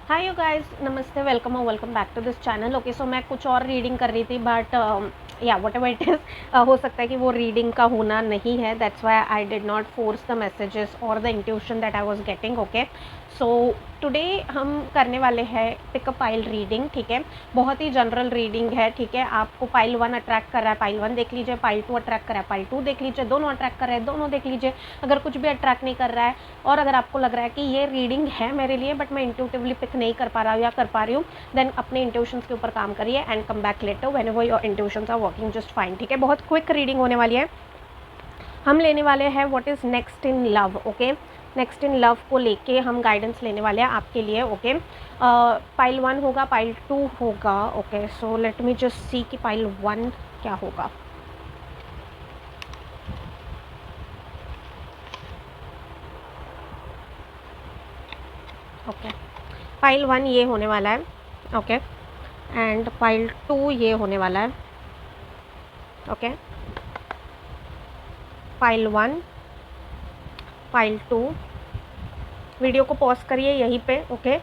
Hi you guys, नमस्ते, welcome और welcome back to this channel. Okay, so मैं कुछ और रीडिंग कर रही थी बट या वट एवर इट इज़, हो सकता है कि वो रीडिंग का होना नहीं है। That's why I did not force the messages और the intuition that I was getting. Okay, so today हम करने वाले हैं पिकअप पाइल रीडिंग। ठीक है, बहुत ही जनरल रीडिंग है। ठीक है, आपको पाइल 1 अट्रैक्ट कर रहा है, पाइल 1 देख लीजिए। पाइल 2 अट्रैक्ट कर रहा है, पाइल 2 देख लीजिए। दोनों अट्रैक्ट कर रहे हैं, दोनों देख लीजिए। अगर कुछ भी अट्रैक्ट नहीं कर रहा है और अगर आपको लग रहा है कि ये रीडिंग है मेरे लिए बट मैं इंट्यूटिवली पिक नहीं कर पा रहा हूँ या कर पा रही हूँ, देन अपने इंट्यूशंस के ऊपर काम करिए and come back later whenever your intuitions are working just fine. ठीक है, बहुत क्विक रीडिंग होने वाली है। हम लेने वाले हैं what is next in love. Okay, next in love को लेके हम गाइडेंस लेने वाले हैं आपके लिए। ओके, पाइल 1 होगा, पाइल 2 होगा। Okay, so let me just see कि पाइल 1 क्या होगा। ओके, पाइल 1 ये होने वाला है। ओके, एंड पाइल 2 ये होने वाला है। Okay, pile 1, pile 2। वीडियो को पॉज करिए यहीं पे। ओके,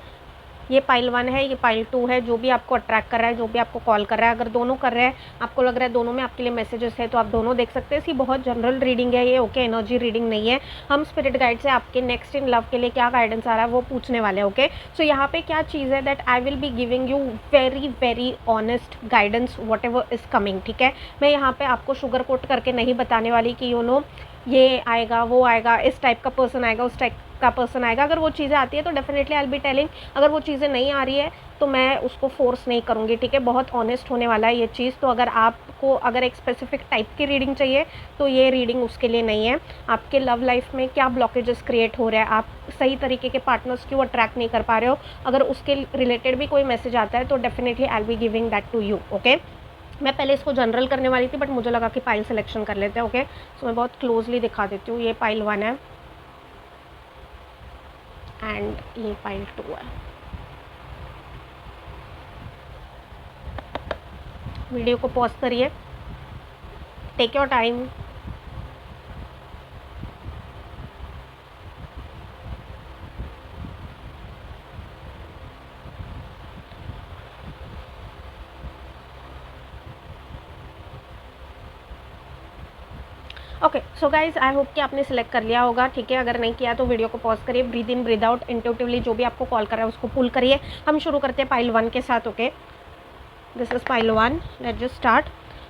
ये पाइल 1 है, ये पाइल 2 है। जो भी आपको अट्रैक्ट कर रहा है, जो भी आपको कॉल कर रहा है, अगर दोनों कर रहे हैं, आपको लग रहा है दोनों में आपके लिए मैसेजेस है, तो आप दोनों देख सकते हैं। इसकी बहुत जनरल रीडिंग है ये। ओके, एनर्जी रीडिंग नहीं है। हम स्पिरिट गाइड से आपके नेक्स्ट इन लव के लिए क्या गाइडेंस आ रहा है वो पूछने वाले हैं। ओके, सो यहाँ पे क्या चीज़ है that I will be giving you very very honest guidance what ever is coming. ठीक है, मैं यहाँ पे आपको शुगर कोट करके नहीं बताने वाली कि यू नो ये आएगा, वो आएगा, इस टाइप का पर्सन आएगा, उस टाइप का पर्सन आएगा। अगर वो चीज़ें आती है तो definitely I will be telling. अगर वो चीज़ें नहीं आ रही है तो मैं उसको फोर्स नहीं करूँगी। ठीक है, बहुत ऑनेस्ट होने वाला है ये चीज़। तो अगर आपको अगर एक स्पेसिफिक टाइप की रीडिंग चाहिए तो ये रीडिंग उसके लिए नहीं है। आपके लव लाइफ में क्या ब्लॉकेजेस क्रिएट हो रहा है, आप सही तरीके के पार्टनर्स क्यों अट्रैक्ट नहीं कर पा रहे हो, अगर उसके रिलेटेड भी कोई मैसेज आता है तो definitely I will be giving that to you. Okay, मैं पहले इसको जनरल करने वाली थी बट मुझे लगा कि पाइल सिलेक्शन कर लेते हैं। ओके, सो मैं बहुत क्लोजली दिखा देती हूँ। ये पाइल 1 है एंड ये पाइल 2 है। वीडियो को पॉज करिए, take your time. Okay, so guys I hope कि आपने सिलेक्ट कर लिया होगा। ठीक है, अगर नहीं किया तो वीडियो को पॉज करिए, breathe in breathe out, intuitively जो भी आपको कॉल कर रहा है उसको पुल करिए। हम शुरू करते हैं पाइल 1 के साथ। Okay, this is pile 1, let just start.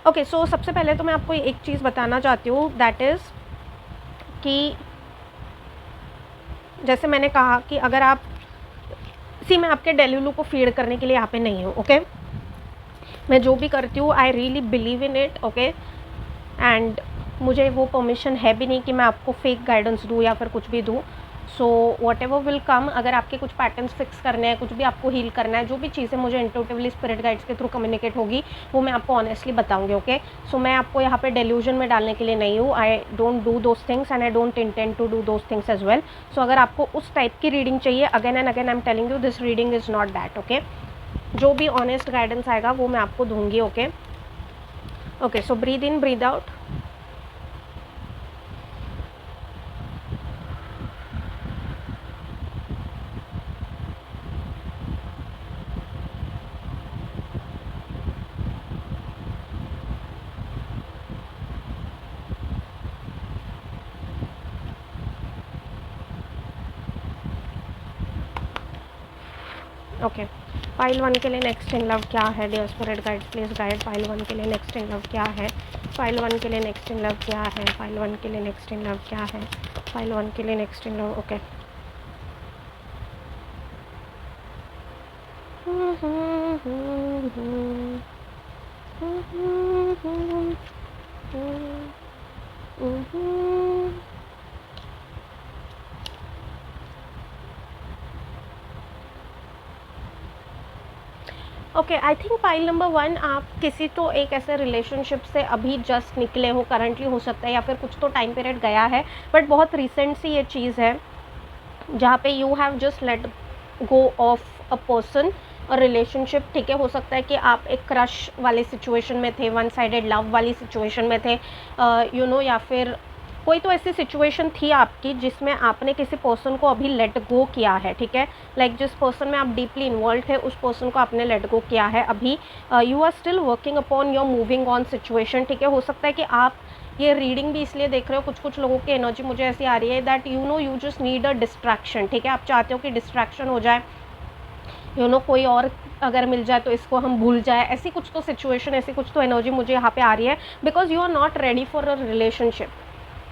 Okay, so सबसे पहले तो मैं आपको एक चीज़ बताना चाहती हूँ दैट इज़ कि जैसे मैंने कहा कि अगर आप मैं आपके डेल्यूलू को फीड करने के लिए यहाँ पे नहीं हूँ। ओके, मैं जो भी करती हूँ I really believe in it. Okay, and मुझे वो परमिशन है भी नहीं कि मैं आपको फेक गाइडेंस दूँ या फिर कुछ भी दूँ। So what ever will come, अगर आपके कुछ पैटर्न्स फिक्स करने हैं, कुछ भी आपको हील करना है, जो भी चीज़ें मुझे इंट्यूटिवली स्पिरिट गाइड्स के थ्रू कम्युनिकेट होगी वो मैं आपको ऑनेस्टली बताऊंगी। ओके, सो मैं आपको यहाँ पे डेल्यूजन में डालने के लिए नहीं हूँ। I don't do those things and I don't intend to do those things as well. So अगर आपको उस टाइप की रीडिंग चाहिए, again and again I am telling you this reading is not that. Okay, जो भी honest guidance आएगा वो मैं आपको दूंगी। Okay, okay, so breathe in breathe out. Okay, pile 1 के लिए नेक्स्ट इन लव क्या है? Dear spirit guide please guide pile 1 के लिए नेक्स्ट इन लव क्या है? पाइल 1 के लिए नेक्स्ट इन लव क्या है? पाइल 1 के लिए नेक्स्ट इन लव क्या है? पाइल 1 के लिए next in love. Okay, okay, I think pile number 1 आप किसी तो एक ऐसे रिलेशनशिप से अभी जस्ट निकले हो, करंटली हो सकता है, या फिर कुछ तो टाइम पीरियड गया है बट बहुत रिसेंट सी ये चीज़ है जहाँ पे you have just let go of a person और रिलेशनशिप। ठीक है, हो सकता है कि आप एक क्रश वाले सिचुएशन में थे, वन साइडेड लव वाली सिचुएशन में थे, यू नो, या फिर कोई तो ऐसी सिचुएशन थी आपकी जिसमें आपने किसी पर्सन को अभी लेट गो किया है, ठीक है, लाइक जिस पर्सन में आप डीपली इन्वॉल्व है उस पर्सन को आपने लेट गो किया है अभी। You are still working upon your moving on situation, ठीक है। हो सकता है कि आप ये रीडिंग भी इसलिए देख रहे हो, कुछ लोगों की एनर्जी मुझे ऐसी आ रही है that you just need a distraction, ठीक है। आप चाहते हो कि डिस्ट्रैक्शन हो जाए, कोई और अगर मिल जाए तो इसको हम भूल जाए, ऐसी कुछ तो सिचुएशन, ऐसी कुछ तो एनर्जी मुझे यहाँ पे आ रही है, because you are not ready for a relationship,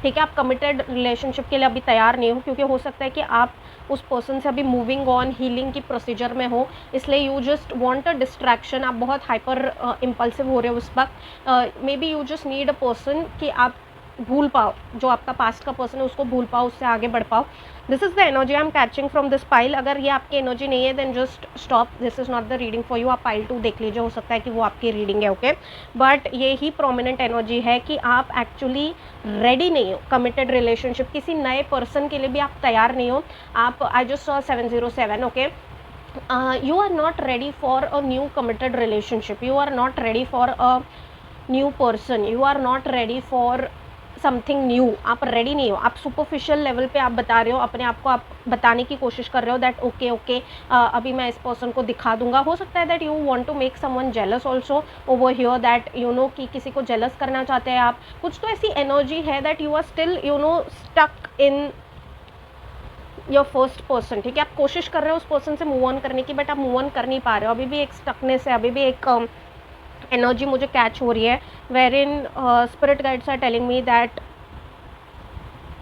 ठीक है। आप कमिटेड रिलेशनशिप के लिए अभी तैयार नहीं हो, क्योंकि हो सकता है कि आप उस पर्सन से अभी मूविंग ऑन हीलिंग की प्रोसीजर में हो, इसलिए you just want a distraction. आप बहुत हाइपर इम्पल्सिव हो रहे हो उस वक्त। May be you just need a person कि आप भूल पाओ, जो आपका पास्ट का पर्सन है उसको भूल पाओ, उससे आगे बढ़ पाओ। This is the energy I am catching from this pile. अगर ये आपकी एनर्जी नहीं है then just stop, this is not the reading for you. आप पाइल 2 देख लीजिए, हो सकता है कि वो आपकी रीडिंग है, ओके। बट ये ही प्रोमिनेंट एनर्जी है कि आप एक्चुअली रेडी नहीं हो कमिटेड रिलेशनशिप, किसी नए पर्सन के लिए भी आप तैयार नहीं हो। आप आई just saw 707, okay. You are not ready for a new committed relationship, you are not ready for a new person, you are not ready for something new. आप रेडी नहीं हो, आप सुपरफिशियल लेवल पे आप बता रहे हो अपने आप को, आप बताने की कोशिश कर रहे हो दैट ओके अभी मैं इस पर्सन को दिखा दूंगा। हो सकता है that you want to make someone jealous also over here, that कि किसी को जेलस करना चाहते हैं आप। कुछ तो ऐसी एनर्जी है that you are still stuck in your first person, ठीक है। आप कोशिश कर रहे हो उस पर्सन से मूव ऑन करने की, बट आप मूव ऑन कर नहीं पा रहे हो, अभी भी एक स्टकनेस है, अभी भी एक एनर्जी मुझे कैच हो रही है wherein spirit guides are telling me that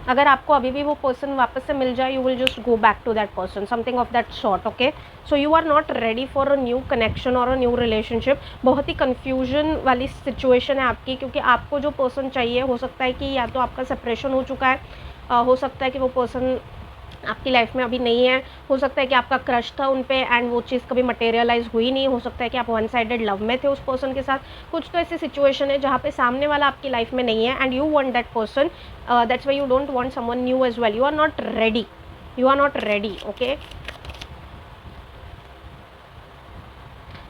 अगर आपको अभी भी वो पर्सन वापस से मिल जाए, you will just go back to that person, something of that sort, okay. So you are not ready for a new connection और अ न्यू रिलेशनशिप। बहुत ही कन्फ्यूजन वाली सिचुएशन है आपकी, क्योंकि आपको जो पर्सन चाहिए, हो सकता है कि या तो आपका सेपरेशन हो चुका है, हो सकता है कि वो पर्सन आपकी लाइफ में अभी नहीं है, हो सकता है कि आपका क्रश था उन पे एंड वो चीज़ कभी मटेरियलाइज हुई नहीं, हो सकता है कि आप वन साइडेड लव में थे उस पर्सन के साथ। कुछ तो ऐसी सिचुएशन है जहाँ पे सामने वाला आपकी लाइफ में नहीं है and you want that person, that's why you don't want someone new as well. You are not ready, you are not ready, okay.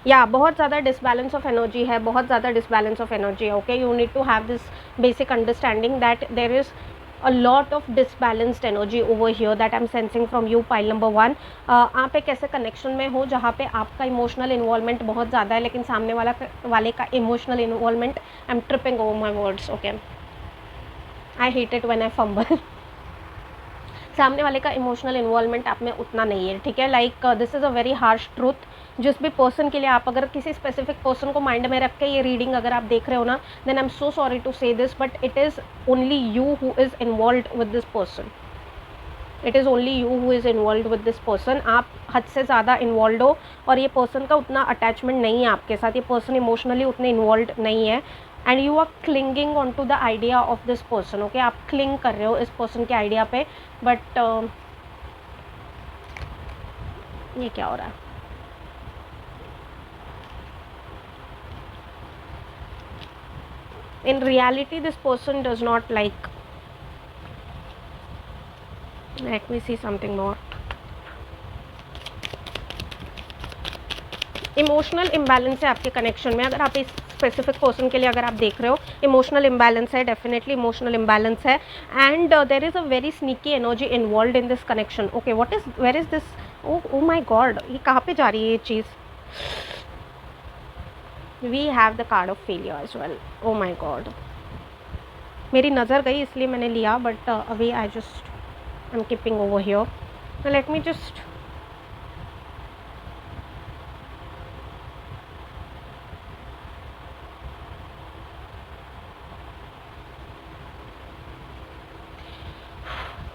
या बहुत ज़्यादा डिसबैलेंस ऑफ एनर्जी है, बहुत ज़्यादा डिसबैलेंस ऑफ एनर्जी है, okay. You need to have this basic understanding that there is a lot of disbalanced energy over here that I'm sensing from you, pile number 1। आप एक ऐसे connection में हो जहाँ पे आपका इमोशनल इन्वॉल्वमेंट बहुत ज़्यादा है, लेकिन सामने वाले का emotional involvement, I am tripping over my words, okay, I hate it when I fumble. सामने वाले का इमोशनल इन्वॉल्वमेंट आप में उतना नहीं है, ठीक है। Like this is a very harsh truth. जिस भी पर्सन के लिए आप अगर किसी स्पेसिफिक पर्सन को माइंड में रख के ये रीडिंग अगर आप देख रहे हो ना, then I am so sorry to say this, but it is only you who is involved with this person, it is only you who is involve with this person. आप हद से ज़्यादा इन्वॉल्व हो और ये पर्सन का उतना attachment नहीं है आपके साथ, ये पर्सन इमोशनली उतने इन्वॉल्व नहीं है and you are clinging on to the idea of this person, okay. आप क्लिंग कर रहे हो इस पर्सन के आइडिया पे, बट ये क्या हो रहा है? In reality this person does not like, let me see something more। Emotional imbalance है आपके कनेक्शन में, अगर आप इस स्पेसिफिक पर्सन के लिए अगर आप देख रहे हो, इमोशनल इम्बैलेंस है, डेफिनेटली इमोशनल इम्बैलेंस है and there is a very sneaky energy involve in this connection, okay. What is, where is this, oh my god, ये कहाँ पे जा रही है ये चीज़? We have the card of failure as well, oh my god. मेरी नज़र गई इसलिए मैंने लिया, बट अभी I just I am keeping over here. Let me just,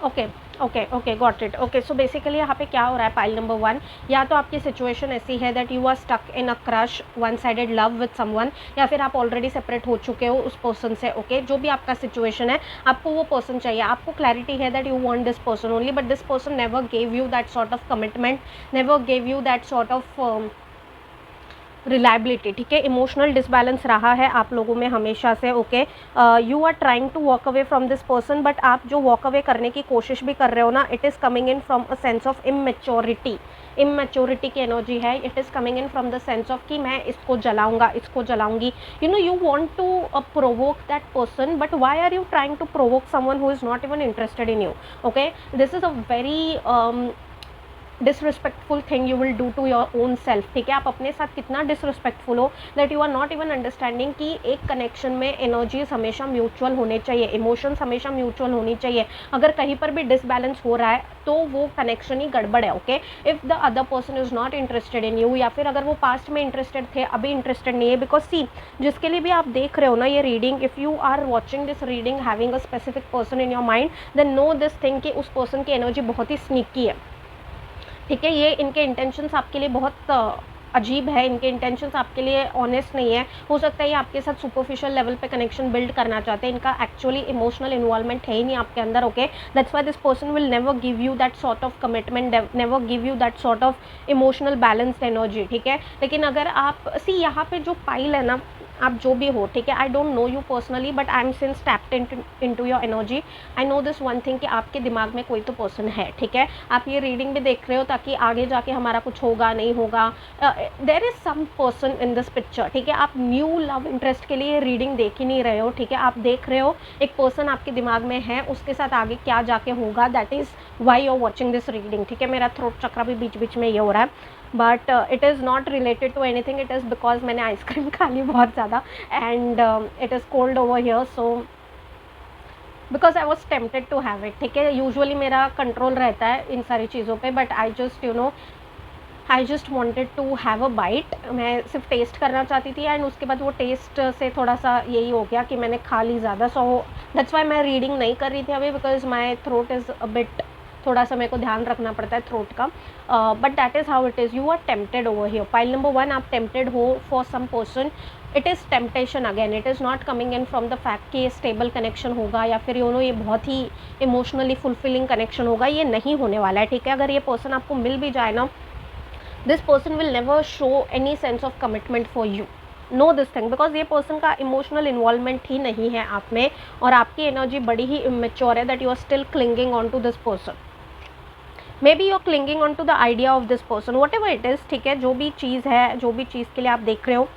okay okay okay, got it, okay. So basically यहाँ पे क्या हो रहा है, पाइल नंबर 1, या तो आपकी सिचुएशन ऐसी है that you are stuck in a crush, one sided love with someone, या फिर आप ऑलरेडी सेपरेट हो चुके हो उस पर्सन से, ओके। जो भी आपका सिचुएशन है, आपको वो पर्सन चाहिए, आपको क्लैरिटी है that you want this person only, but this person never gave you that sort of commitment, never gave you that sort of reliability, ठीक है, इमोशनल डिसबैलेंस रहा है आप लोगों में हमेशा से, okay. You are trying to walk away from this person, but आप जो वॉक अवे करने की कोशिश भी कर रहे हो ना, it is coming in from a sense of immaturity. Immaturity की एनर्जी है, it is coming in from the sense of कि मैं इसको जलाऊंगा, इसको जलाऊंगी, you know, you want to provoke that person, but why are you trying to provoke someone who is not even interested in you, okay. This is a very disrespectful thing you will do to your own self, ठीक है। आप अपने साथ कितना disrespectful हो that you are not even understanding कि एक connection में एनर्जीज हमेशा म्यूचुअल होने चाहिए, इमोशंस हमेशा म्यूचुअल होनी चाहिए। अगर कहीं पर भी डिसबैलेंस हो रहा है तो वो कनेक्शन ही गड़बड़ है, okay. If the other person is not interested in you, या फिर अगर वो पास्ट में इंटरेस्टेड थे अभी इंटरेस्टेड नहीं है, बिकॉज सी, जिसके लिए भी आप देख रहे हो ना ये reading, if you are watching this reading having a specific person in your mind, then know this thing कि उस पर्सन की एनर्जी बहुत ही स्नीकी है, ठीक है। ये इनके इंटेंशंस आपके लिए बहुत अजीब है, इनके इंटेंशंस आपके लिए ऑनेस्ट नहीं है। हो सकता है ये आपके साथ सुपरफिशियल लेवल पे कनेक्शन बिल्ड करना चाहते हैं, इनका एक्चुअली इमोशनल इन्वॉल्वमेंट है ही नहीं आपके अंदर, okay. That's why this person will never give you that sort of commitment, never give you that sort of emotional balanced energy, ठीक है। लेकिन अगर आप सी यहाँ पे जो पाइल है ना, आप जो भी हो, ठीक है, आई don't no you personally, but I am since tapped into your energy, I know this one thing कि आपके दिमाग में कोई तो पर्सन है, ठीक है। आप ये रीडिंग भी देख रहे हो ताकि आगे जाके हमारा कुछ होगा नहीं होगा, there is some person in this picture, ठीक है। आप न्यू लव इंटरेस्ट के लिए रीडिंग देख ही नहीं रहे हो, ठीक है। आप देख रहे हो एक पर्सन आपके दिमाग में है, उसके साथ आगे क्या जाके होगा, that is why you are watching this reading, ठीक है। मेरा थ्रोट चक्रा भी बीच बीच में ये हो रहा है, but it is not related to anything, it is because मैंने आइसक्रीम खा ली बहुत ज़्यादा, and it is cold over here, so because I was tempted to have it, ठीक है। यूजुअली मेरा कंट्रोल रहता है इन सारी चीज़ों पे, but I just you know I just wanted to have a bite, मैं सिर्फ टेस्ट करना चाहती थी, एंड उसके बाद वो टेस्ट से थोड़ा सा यही हो गया कि मैंने खा ली ज़्यादा, सो दैट्स वाई मैं रीडिंग नहीं कर रही थी अभी, because my throat is a bit, थोड़ा सा मेरे को ध्यान रखना पड़ता है थ्रोट का, but that is how it is. You are tempted over here, pile number 1, आप टेम्पटेड हो for some person, it is temptation again, it is not coming in from the fact कि ये स्टेबल कनेक्शन होगा या फिर you know ये बहुत ही emotionally fulfilling connection होगा, ये नहीं होने वाला है, ठीक है। अगर ये पर्सन आपको मिल भी जाए ना, this person will never show any sense of commitment for you, know this thing, because ये पर्सन का इमोशनल इन्वॉल्वमेंट ही नहीं है आप में, और आपकी एनर्जी बड़ी ही इमेच्योर है, that you are still clinging on to this person, maybe you are clinging on to the idea of this person, whatever it is, ठीक है। जो भी चीज़ है, जो भी चीज़ के लिए आप देख रहे हो,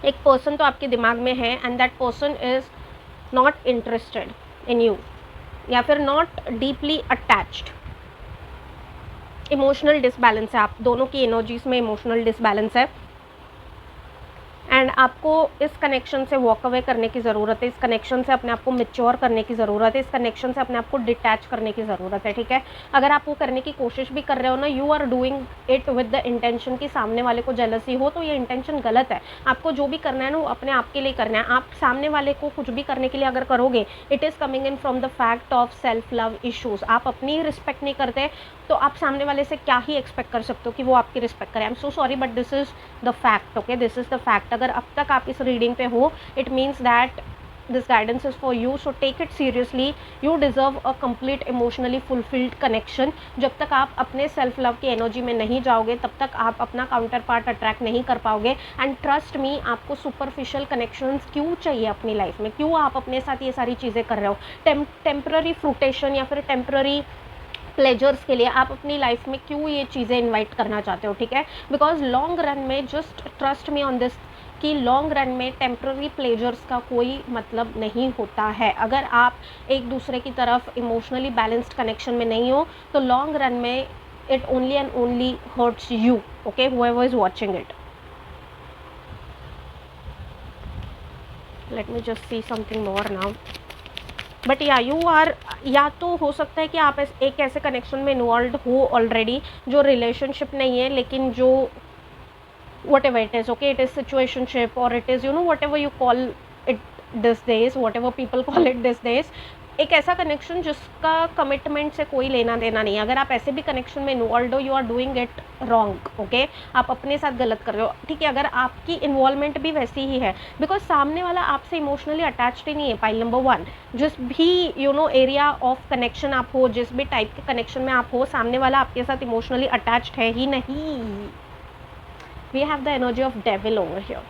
एक पर्सन तो आपके दिमाग में है, and that person is not interested in you, या फिर not deeply attached, emotional disbalance है, आप दोनों की एनर्जीज में इमोशनल डिसबैलेंस है, एंड आपको इस कनेक्शन से वॉक अवे करने की ज़रूरत है, इस कनेक्शन से अपने आप को मैच्योर करने की ज़रूरत है, इस कनेक्शन से अपने आप को डिटैच करने की ज़रूरत है, ठीक है। अगर आप वो करने की कोशिश भी कर रहे हो ना, you are doing it with the intention कि सामने वाले को जेलसी हो, तो ये इंटेंशन गलत है। आपको जो भी करना है ना वो अपने आप के लिए करना है, आप सामने वाले को कुछ भी करने के लिए अगर करोगे, it is coming in from the fact of self love issues, आप अपनी रिस्पेक्ट नहीं करते तो आप सामने वाले से क्या ही एक्सपेक्ट कर सकते हो कि वो आपकी रिस्पेक्ट करे। I am so sorry but this is the fact, okay, this is the fact. अगर अब तक आप इस रीडिंग पे हो, it means that this guidance is for you, so take it seriously, you deserve a complete emotionally fulfilled connection. जब तक आप अपने सेल्फ लव की एनर्जी में नहीं जाओगे, तब तक आप अपना काउंटर पार्ट अट्रैक्ट नहीं कर पाओगे, एंड ट्रस्ट मी, आपको सुपरफिशियल कनेक्शंस क्यों चाहिए अपनी लाइफ में, क्यों आप अपने साथ ये सारी चीज़ें कर रहे हो, टेम्पररी फ्रूटेशन या फिर टेम्पररी प्लेजर्स के लिए आप अपनी लाइफ में क्यों ये चीज़ें इनवाइट करना चाहते हो, ठीक है। बिकॉज लॉन्ग रन में, just trust me on this, कि लॉन्ग रन में टेम्प्ररी प्लेजर्स का कोई मतलब नहीं होता है। अगर आप एक दूसरे की तरफ इमोशनली बैलेंस्ड कनेक्शन में नहीं हो, तो लॉन्ग रन में it only and only hurts you, okay, whoever is watching it. Let me just see something more now. But या यू आर, या तो हो सकता है कि आप एक ऐसे कनेक्शन में इन्वॉल्व हो ऑलरेडी जो रिलेशनशिप नहीं है, लेकिन जो whatever it is, okay, it is situationship और it is you know whatever you call it this days, whatever people call it this days, एक ऐसा कनेक्शन जिसका कमिटमेंट से कोई लेना देना नहीं है। अगर आप ऐसे भी कनेक्शन में इन्वॉल्व हो, you are doing it wrong, okay, आप अपने साथ गलत कर रहे हो, ठीक है। अगर आपकी इन्वॉल्वमेंट भी वैसी ही है, बिकॉज सामने वाला आपसे इमोशनली अटैच्ड ही नहीं है, पाइल नंबर 1, जिस भी you know area of connection आप हो, जिस भी टाइप के कनेक्शन में आप हो, सामने वाला आपके साथ इमोशनली अटैच्ड है ही नहीं, We have the energy of devil over here.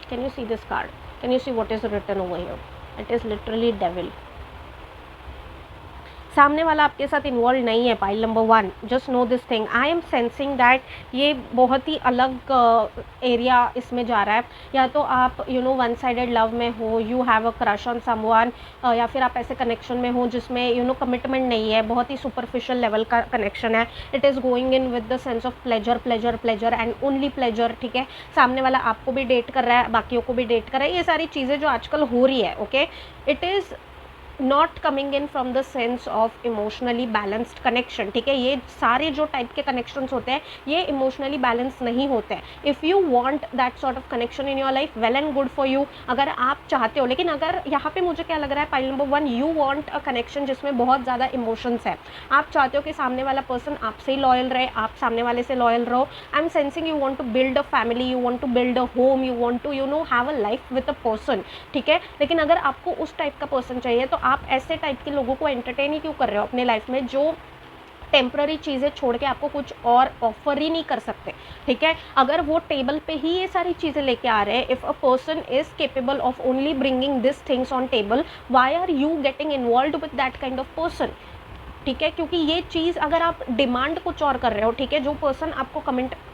Can you see this card? Can you see what is written over here? It is literally devil. सामने वाला आपके साथ इन्वॉल्व नहीं है, pile number 1. Just know this thing. I am sensing that ये बहुत ही अलग area इसमें जा रहा है. या तो आप वन साइडेड लव में हो, you have a crush on someone, या फिर आप ऐसे कनेक्शन में हो जिसमें कमिटमेंट नहीं है, बहुत ही सुपरफिशियल लेवल का कनेक्शन है. It is going in with the sense of pleasure pleasure pleasure and only pleasure. ठीक है, सामने वाला आपको भी डेट कर रहा है, बाकियों को भी डेट कर रहा है. ये सारी चीज़ें जो आजकल हो रही है, okay, it is not coming in from the sense of emotionally balanced connection. ठीक है, ये सारे जो टाइप के कनेक्शंस होते हैं ये इमोशनली बैलेंस नहीं होते हैं. If you want that sort of connection in your life, well and good for you, अगर आप चाहते हो. लेकिन अगर यहाँ पे मुझे क्या लग रहा है, pile number 1, you want a connection जिसमें बहुत ज़्यादा इमोशंस है. आप चाहते हो कि सामने वाला पर्सन आपसे ही लॉयल रहे, आप सामने वाले से लॉयल रहो. I am sensing you want to build a family, you want to build a home, you want to have a life with a person. ठीक है, लेकिन अगर आपको उस टाइप का पर्सन चाहिए तो आप ऐसे टाइप के लोगों को एंटरटेन ही क्यों कर रहे हो अपने लाइफ में, जो टेम्प्ररी चीज़ें छोड़ के आपको कुछ और ऑफर ही नहीं कर सकते. ठीक है, अगर वो टेबल पे ही ये सारी चीज़ें लेके आ रहे हैं, if a person is capable of only bringing this things on table, why are you getting involved with that kind of person. ठीक है, क्योंकि ये चीज़ अगर आप डिमांड कुछ और कर रहे हो, ठीक है, जो पर्सन आपको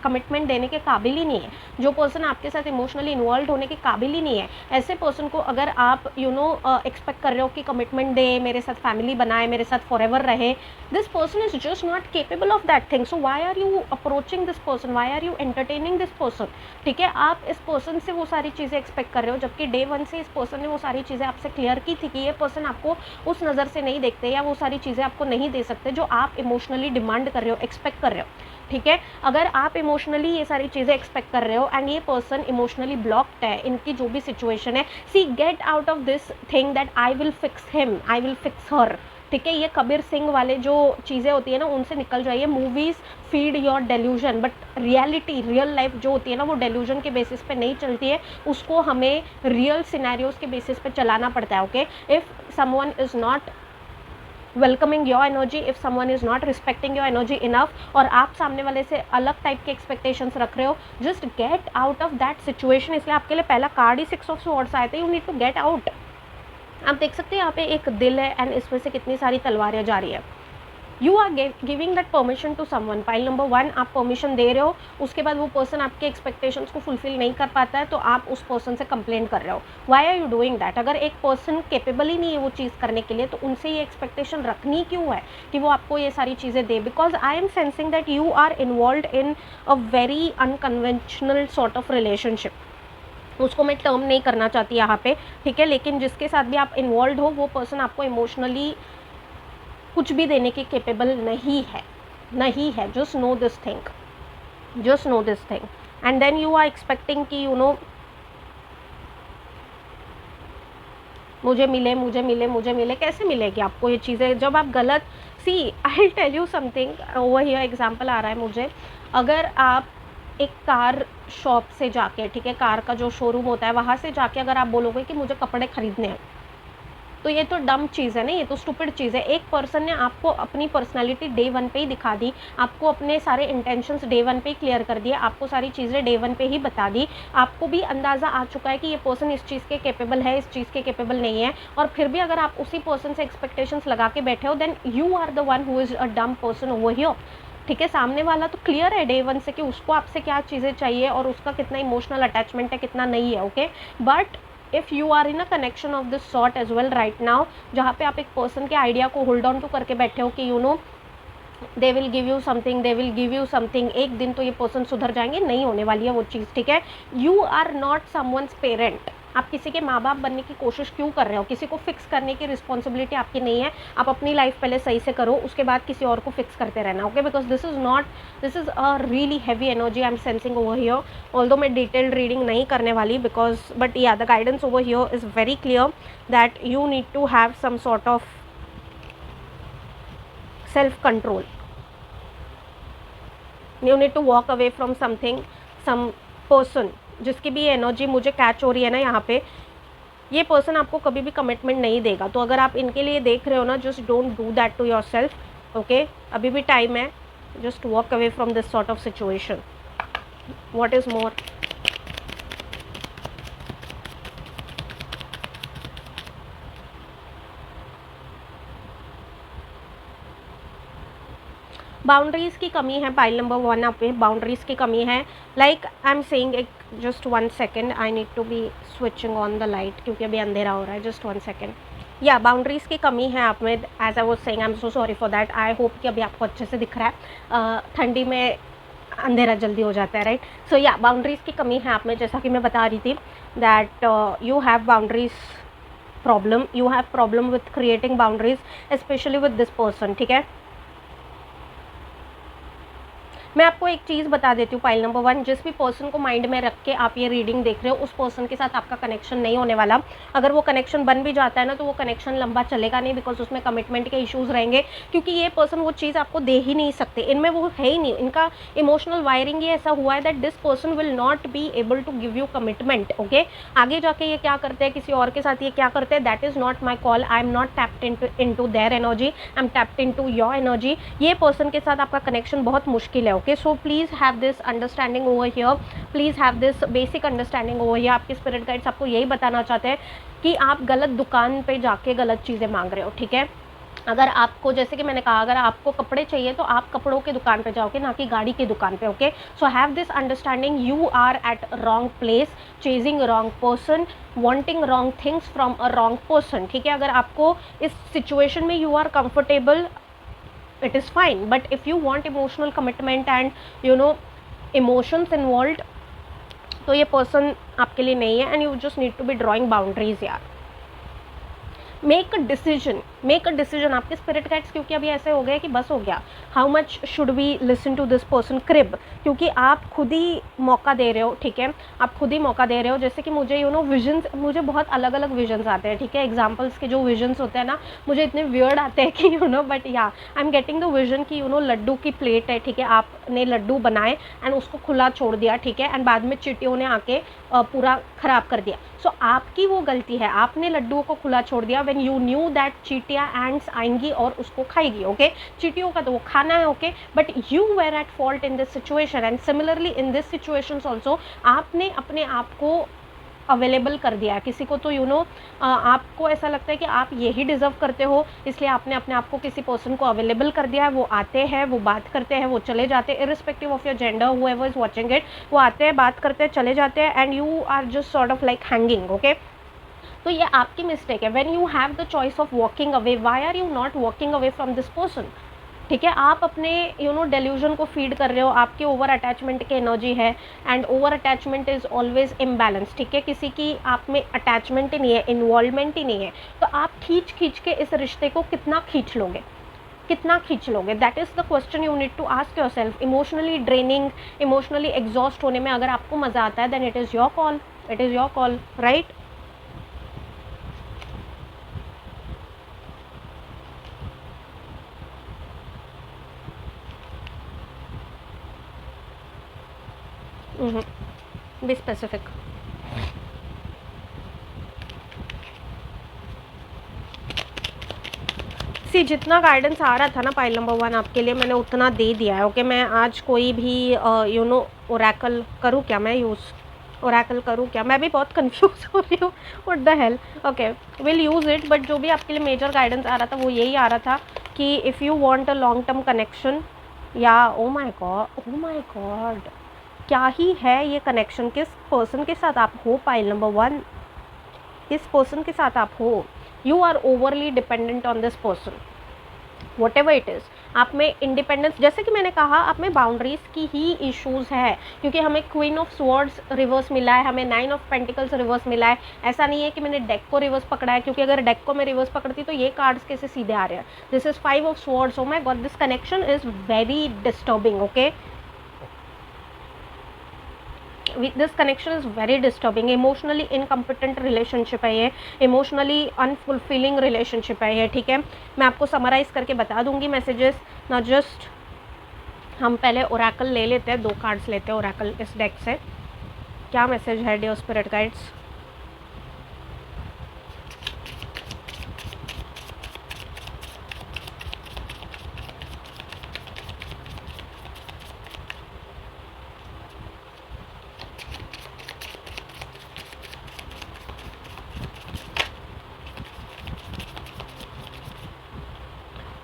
कमिटमेंट देने के काबिल ही नहीं है, जो पर्सन आपके साथ इमोशनली इन्वॉल्व होने के काबिल ही नहीं है, ऐसे पर्सन को अगर आप एक्सपेक्ट कर रहे हो कि कमिटमेंट दे, मेरे साथ फैमिली बनाए, मेरे साथ फॉरएवर रहे, this person is just not capable of that thing. So why are you approaching this person, why are you entertaining this person. ठीक है, आप इस पर्सन से वो सारी चीज़ें एक्सपेक्ट कर रहे हो, जबकि डे 1 से इस पर्सन ने वो सारी चीज़ें आपसे क्लियर की थी कि ये पर्सन आपको उस नज़र से नहीं देखते, या वो सारी चीज़ें आपको नहीं दे सकते जो आप इमोशनली डिमांड कर रहे हो, एक्सपेक्ट कर रहे हो. ठीक है, अगर आप इमोशनली ये सारी चीज़ें एक्सपेक्ट कर रहे हो एंड ये पर्सन इमोशनली ब्लॉक्ड है, इनकी जो भी सिचुएशन है, see get out of this thing that I will fix him, I will fix her. ठीक है, ये कबीर सिंह वाले जो चीज़ें होती है ना, उनसे निकल जाइए. Movies feed your delusion, but reality, real life जो होती है ना, वो डेल्यूजन के बेसिस पे नहीं चलती है, उसको हमें रियल सिनेरियोज के बेसिस पे चलाना पड़ता है. Okay, if someone is not welcoming your energy, if someone is not respecting your energy enough, और आप सामने वाले से अलग टाइप के एक्सपेक्टेशंस रख रहे हो, just get out of that situation. इसलिए आपके लिए पहला कार्ड ही 6 ऑफ स्वॉर्ड्स आए थे. You need to get out. आप देख सकते हैं यहाँ पे एक दिल है एंड इसमें से कितनी सारी तलवारें जा रही है. You are giving that permission to someone. Pile number 1, आप परमिशन दे रहे हो, उसके बाद वो पर्सन आपके एक्सपेक्टेशंस को फुलफिल नहीं कर पाता है तो आप उस पर्सन से कंप्लेंट कर रहे हो. Why are you doing that? अगर एक पर्सन केपेबल ही नहीं है वो चीज़ करने के लिए, तो उनसे ये एक्सपेक्टेशन रखनी क्यों है कि वो आपको ये सारी चीज़ें दे? Because I am sensing that you are involve in a very unconventional sort of relationship. उसको मैं टर्म नहीं करना चाहती यहाँ पे. ठीक है, लेकिन जिसके साथ भी आप इन्वॉल्व हो, वो पर्सन आपको इमोशनली कुछ भी देने के केपेबल नहीं है. Just know this thing, just know this thing. And then you are expecting कि मुझे मिले. कैसे मिलेगी आपको ये चीज़ें जब आप गलत. See, I will tell you something. Over here example आ रहा है मुझे. अगर आप एक कार शॉप से जाके, ठीक है, कार का जो शोरूम होता है वहाँ से जाके अगर आप बोलोगे कि मुझे कपड़े खरीदने हैं, तो ये तो डम चीज़ है ना, ये तो स्टूपिड चीज़ है. एक पर्सन ने आपको अपनी पर्सनालिटी डे 1 पे ही दिखा दी, आपको अपने सारे इंटेंशंस डे 1 पे ही क्लियर कर दिए, आपको सारी चीज़ें डे 1 पे ही बता दी. आपको भी अंदाज़ा आ चुका है कि ये पर्सन इस चीज़ के केपेबल है, इस चीज़ के केपेबल नहीं है, और फिर भी अगर आप उसी पर्सन से एक्सपेक्टेशंस लगा के बैठे हो, then you are the one who is a dumb person over here. ठीक है, सामने वाला तो क्लियर है डे 1 से कि उसको आपसे क्या चीज़ें चाहिए और उसका कितना इमोशनल अटैचमेंट है, कितना नहीं है. Okay, but if you are in a connection of this sort as well right now, जहाँ पे आप एक पर्सन के आइडिया को होल्ड ऑन टू करके बैठे हो कि they will give you something, एक दिन तो ये पर्सन सुधर जाएंगे, नहीं होने वाली है वो चीज़. ठीक है, you are not someone's parent. आप किसी के माँ बाप बनने की कोशिश क्यों कर रहे हो? किसी को फिक्स करने की रिस्पॉन्सिबिलिटी आपकी नहीं है. आप अपनी लाइफ पहले सही से करो, उसके बाद किसी और को फिक्स करते रहना. Okay, because this is a really heavy energy I am sensing over here. Although मैं डिटेल्ड रीडिंग नहीं करने वाली because, but yeah the guidance over here is very clear that you need to have some sort of self control. You need to walk away from something, some person जिसकी भी energy मुझे catch हो रही है ना यहाँ पे. ये पर्सन आपको कभी भी कमिटमेंट नहीं देगा. तो अगर आप इनके लिए देख रहे हो ना, just don't do that to yourself. Okay, अभी भी टाइम है. Just walk away from this sort of situation. What is more? Boundaries की कमी है पाइल नंबर 1 आप पे, बाउंड्रीज़ की कमी है। लाइक आई एम सेइंग, एक just 1 second, I need to be switching on the light क्योंकि अभी अंधेरा हो रहा है। Just 1 second. या बाउंड्रीज़ की कमी है आप में, as I was saying, I am so sorry for that. I hope कि अभी आपको अच्छे से दिख रहा है। ठंडी में अंधेरा जल्दी हो जाता है, राइट? सो या बाउंड्रीज़ की कमी है आप में, जैसा कि मैं बता रही थी that you have boundaries problem, you have problem with creating boundaries specially with this person, ठीक है? मैं आपको एक चीज़ बता देती हूँ पाइल नंबर 1, जिस भी पर्सन को माइंड में रख के आप ये रीडिंग देख रहे हो, उस पर्सन के साथ आपका कनेक्शन नहीं होने वाला। अगर वो कनेक्शन बन भी जाता है ना, तो वो कनेक्शन लंबा चलेगा नहीं, बिकॉज उसमें कमिटमेंट के इश्यूज़ रहेंगे, क्योंकि ये पर्सन वो चीज़ आपको दे ही नहीं सकते। इनमें वो है ही नहीं, इनका इमोशनल वायरिंग ये ऐसा हुआ है that this person will not be able to give you commitment, okay? आगे जाके ये क्या करते हैं, किसी और के साथ ये क्या करते हैं, that is not my call. I am not tapped into their energy, I am tapped into your energy. ये पर्सन के साथ आपका कनेक्शन बहुत मुश्किल है, okay? So please have this understanding over here, please have this basic understanding over here। आपके spirit guides आपको यही बताना चाहते हैं कि आप गलत दुकान पे जाके गलत चीज़ें मांग रहे हो, ठीक है? अगर आपको, जैसे कि मैंने कहा, अगर आपको कपड़े चाहिए तो आप कपड़ों की दुकान पे जाओगे, ना कि गाड़ी की दुकान पे, okay? So have this understanding, you are at wrong place, chasing wrong person, wanting wrong things from a wrong person, ठीक है? अगर आपको इस सिचुएशन में you are comfortable, it is fine, but if you want emotional commitment and you know emotions involved, तो ये person आपके लिए नहीं है, and you just need to be drawing boundaries यार। मेक अ डिसीजन आपके स्पिरिट गाइड्स, क्योंकि अभी ऐसे हो गए कि बस हो गया, how much should we listen to this person crib, क्योंकि आप खुद ही मौका दे रहे हो, ठीक है? आप खुद ही मौका दे रहे हो। जैसे कि मुझे विजन्स, मुझे बहुत अलग अलग विजन्स आते हैं, ठीक है? एग्जाम्पल्स के जो विजन्स होते हैं ना, मुझे इतने वियर्ड आते हैं कि बट या I am getting the vision कि लड्डू की प्लेट है, ठीक है? आपने लड्डू बनाए एंड उसको खुला छोड़ दिया, ठीक है? एंड बाद में चींटियों ने आके पूरा ख़राब कर दिया। सो आपकी वो गलती है, आपने लड्डुओं को खुला छोड़ दिया व्हेन यू न्यू दैट चींटियाँ एंड्स आएंगी और उसको खाएगी, ओके? चींटियों का तो वो खाना है, okay? But you were at fault in this situation, and similarly in this situations also आपने अपने आप को अवेलेबल कर दिया है किसी को, तो आपको ऐसा लगता है कि आप यही डिज़र्व करते हो, इसलिए आपने अपने आप को किसी पर्सन को अवेलेबल कर दिया है। वो आते हैं, वो बात करते हैं, वो चले जाते हैं, irrespective of your gender, whoever is watching it, वो आते हैं, बात करते हैं, चले जाते हैं, and you are just sort of like hanging, okay? तो ये आपकी मिस्टेक है। When you have the choice of walking away, why are you not walking away from this person, ठीक है? आप अपने डेल्यूजन को फीड कर रहे हो, आपके ओवर अटैचमेंट की एनर्जी है, and over attachment is always imbalance, ठीक है? किसी की आप में अटैचमेंट ही नहीं है, इन्वॉल्वमेंट ही नहीं है, तो आप खींच के इस रिश्ते को कितना खींच लोगे, कितना खींच लोगे? That is the question you need to ask yourself. Emotionally draining, emotionally exhaust होने में अगर आपको मज़ा आता है, then it is your call, it is your call, right? Be specific. See, जितना गाइडेंस आ रहा था ना पाइल नंबर 1 आपके लिए, मैंने उतना दे दिया है, ओके? मैं आज कोई भी ओरेकल करूँ क्या, मैं ओरेकल करूँ क्या? मैं भी बहुत कंफ्यूज हो रही हूँ, what the hello, okay? Will use it, but जो भी आपके लिए मेजर गाइडेंस आ रहा था वो यही आ रहा था कि if you want a long term connection, या ओ माय गॉड, क्या ही है ये कनेक्शन? किस पर्सन के साथ आप हो पाइल नंबर 1? किस पर्सन के साथ आप हो? You are overly dependent on this person, whatever it is. आप में इंडिपेंडेंस, जैसे कि मैंने कहा, आप में बाउंड्रीज़ की ही इश्यूज़ है, क्योंकि हमें क्वीन ऑफ स्वॉर्ड्स रिवर्स मिला है, हमें 9 ऑफ पेंटिकल्स रिवर्स मिला है। ऐसा नहीं है कि मैंने डेक को रिवर्स पकड़ा है, क्योंकि अगर डेक को मैं रिवर्स पकड़ती तो ये कार्ड्स कैसे सीधे आ रहे हैं? This is 5 of swords. O my God, this connection is very disturbing, okay? This connection is very disturbing. Emotionally incompetent relationship है ये, इमोशनली अनफुलफिलिंग रिलेशनशिप है ये, ठीक है? मैं आपको समराइज़ करके बता दूंगी मैसेजेस ना। जस्ट हम पहले ओरेकल ले लेते हैं, 2 कार्ड्स लेते हैं ओरेकल इस डेक से। क्या मैसेज है dear spirit guides?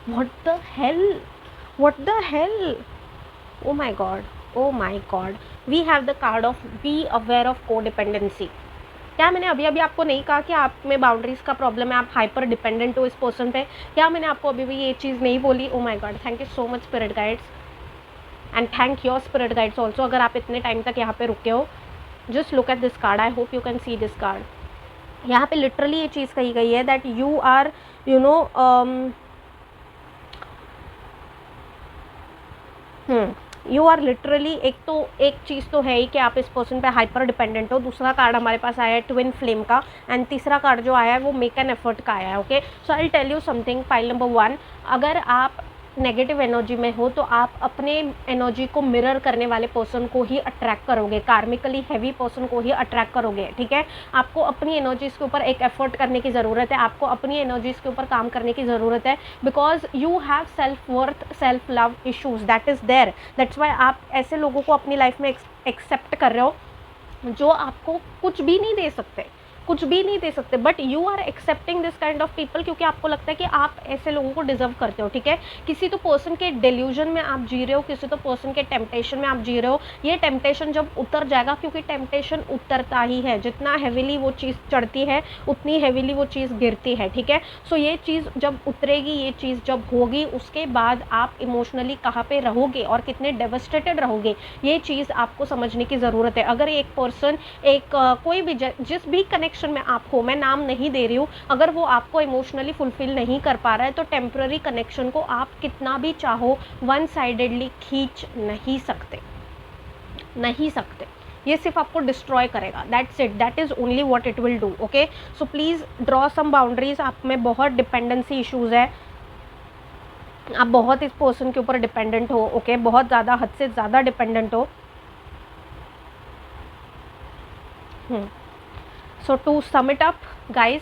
What the hell, what the hell, oh my God, oh my God. We have the card of be aware of codependency. क्या मैंने अभी अभी आपको नहीं कहा कि आप में बाउंड्रीज का प्रॉब्लम है, आप हाइपर डिपेंडेंट हो इस पर्सन पे? क्या मैंने आपको अभी भी ये चीज़ नहीं बोली? Oh my God, thank you so much spirit guides, and thank your spirit guides also. अगर आप इतने टाइम तक यहाँ पे रुके हो, just look at this card, I hope you can see this card. यहाँ पे लिटरली ये चीज़ कही गई है that you are you know you are literally, एक चीज़ तो है ही कि आप इस पर्सन पे हाइपर डिपेंडेंट हो। दूसरा कार्ड हमारे पास आया है ट्विन फ्लेम का, एंड तीसरा कार्ड जो आया है वो मेक एन एफर्ट का आया है। Okay, so I will tell you something. Pile number 1, अगर आप नेगेटिव एनर्जी में हो तो आप अपने एनर्जी को मिरर करने वाले पर्सन को ही अट्रैक्ट करोगे, कार्मिकली हैवी पर्सन को ही अट्रैक्ट करोगे, ठीक है। आपको अपनी एनर्जीज़ के ऊपर एक एफर्ट करने की ज़रूरत है, आपको अपनी एनर्जीज़ के ऊपर काम करने की ज़रूरत है, because you have self worth, self love issues, that is there. That's why आप ऐसे लोगों को अपनी लाइफ में एक्सेप्ट कर रहे हो जो आपको कुछ भी नहीं दे सकते, कुछ भी नहीं दे सकते, but you are accepting this kind of people क्योंकि आपको लगता है कि आप ऐसे लोगों को डिजर्व करते हो, ठीक है। किसी तो पर्सन के डिल्यूजन में आप जी रहे हो, किसी तो पर्सन के टेम्पटेशन में आप जी रहे हो। ये टेम्पटेशन जब उतर जाएगा, क्योंकि टेम्पटेशन उतरता ही है, जितना हैविली वो चीज़ चढ़ती है उतनी हैविली वो चीज़ गिरती है, ठीक है। सो ये चीज़ जब उतरेगी, ये चीज़ जब होगी, उसके बाद आप इमोशनली कहाँ पे रहोगे और कितने डेवस्टेटेड रहोगे, ये चीज़ आपको समझने की ज़रूरत है। अगर एक पर्सन, कोई भी जिस भी कनेक्शन में आप हो, मैं नाम नहीं दे रही हूँ, अगर वो आपको इमोशनली फुलफिल नहीं कर पा रहा है तो टेम्पररी कनेक्शन को आप कितना भी चाहो वन साइडेडली खींच नहीं सकते, नहीं सकते। ये सिर्फ आपको डिस्ट्रॉय करेगा, that's it, that is only what it will do. Okay, so please draw some boundaries. आप में बहुत डिपेंडेंसी इश्यूज़ है, आप बहुत इस पर्सन के ऊपर डिपेंडेंट हो, ओके, बहुत ज़्यादा, हद से ज़्यादा डिपेंडेंट हो। So to sum it up guys,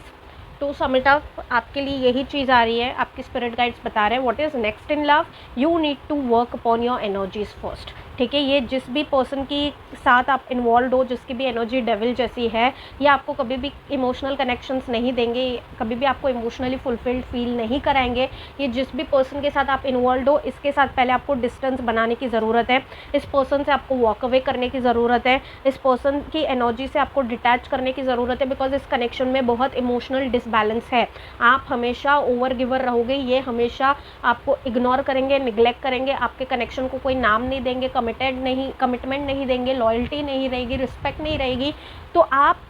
to sum it up, आपके लिए यही चीज़ आ रही है, आपकी स्पिरिट गाइड्स बता रहे हैं what is next in love, you need to work upon your energies first, ठीक है। ये जिस भी पर्सन की साथ आप इन्वॉल्व हो, जिसकी भी एनर्जी डेविल जैसी है, ये आपको कभी भी इमोशनल कनेक्शंस नहीं देंगे, कभी भी आपको इमोशनली फुलफिल्ड फील नहीं कराएंगे। ये जिस भी पर्सन के साथ आप इन्वॉल्व हो, इसके साथ पहले आपको डिस्टेंस बनाने की ज़रूरत है, इस पर्सन से आपको वॉक अवे करने की ज़रूरत है, इस पर्सन की एनर्जी से आपको डिटैच करने की ज़रूरत है, बिकॉज इस कनेक्शन में बहुत इमोशनल डिसबैलेंस है। आप हमेशा ओवर गिवर रहोगे, ये हमेशा आपको इग्नोर करेंगे, निगलेक्ट करेंगे, आपके कनेक्शन को कोई नाम नहीं देंगे, कमिटमेंट नहीं देंगे, लॉयल्टी नहीं रहेगी, रिस्पेक्ट नहीं रहेगी। तो आप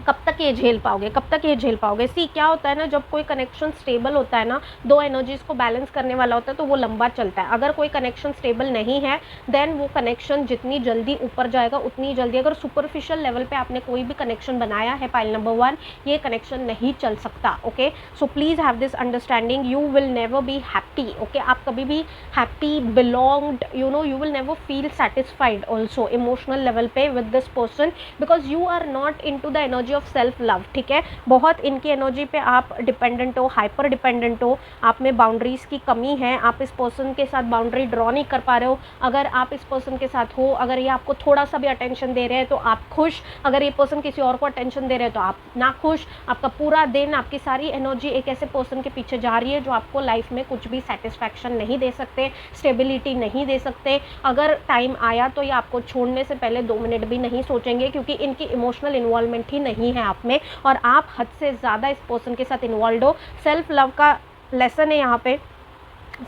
कब तक ये झेल पाओगे, कब तक ये झेल पाओगे? सी, क्या होता है ना, जब कोई कनेक्शन स्टेबल होता है ना, दो एनर्जीज़ को बैलेंस करने वाला होता है, तो वो लंबा चलता है। अगर कोई कनेक्शन स्टेबल नहीं है, देन वो कनेक्शन जितनी जल्दी ऊपर जाएगा उतनी जल्दी, अगर सुपरफिशियल लेवल पे आपने कोई भी कनेक्शन बनाया है, पाइल नंबर 1, ये कनेक्शन नहीं चल सकता। Okay, so please have this understanding, you will never be happy. Okay, आप कभी भी happy, belonged, you know, you will never feel satisfied also emotional level पे with this person, because you are not into the energy of self love, ठीक है। बहुत इनकी energy पे आप डिपेंडेंट हो, हाइपर डिपेंडेंट हो, आप में बाउंड्रीज की कमी है, आप इस पर्सन के साथ बाउंड्री ड्रॉ नहीं कर पा रहे हो। अगर आप इस पर्सन के साथ हो, अगर ये आपको थोड़ा सा भी अटेंशन दे रहे हैं तो आप खुश, अगर ये पर्सन किसी और को अटेंशन दे रहे हैं तो आप ना खुश। आपका पूरा दिन, आपकी सारी एनर्जी एक ऐसे पर्सन के पीछे जा रही है जो आपको लाइफ में कुछ भी सेटिस्फैक्शन नहीं दे सकते, स्टेबिलिटी नहीं दे सकते। अगर टाइम आया तो ये आपको छोड़ने से पहले 2 मिनट भी नहीं सोचेंगे, क्योंकि इनकी इमोशनल इन्वॉल्वमेंट ही नहीं है आप में, और आप हद से ज़्यादा इस पर्सन के साथ इन्वॉल्व हो। सेल्फ लव का लेसन है यहाँ पे,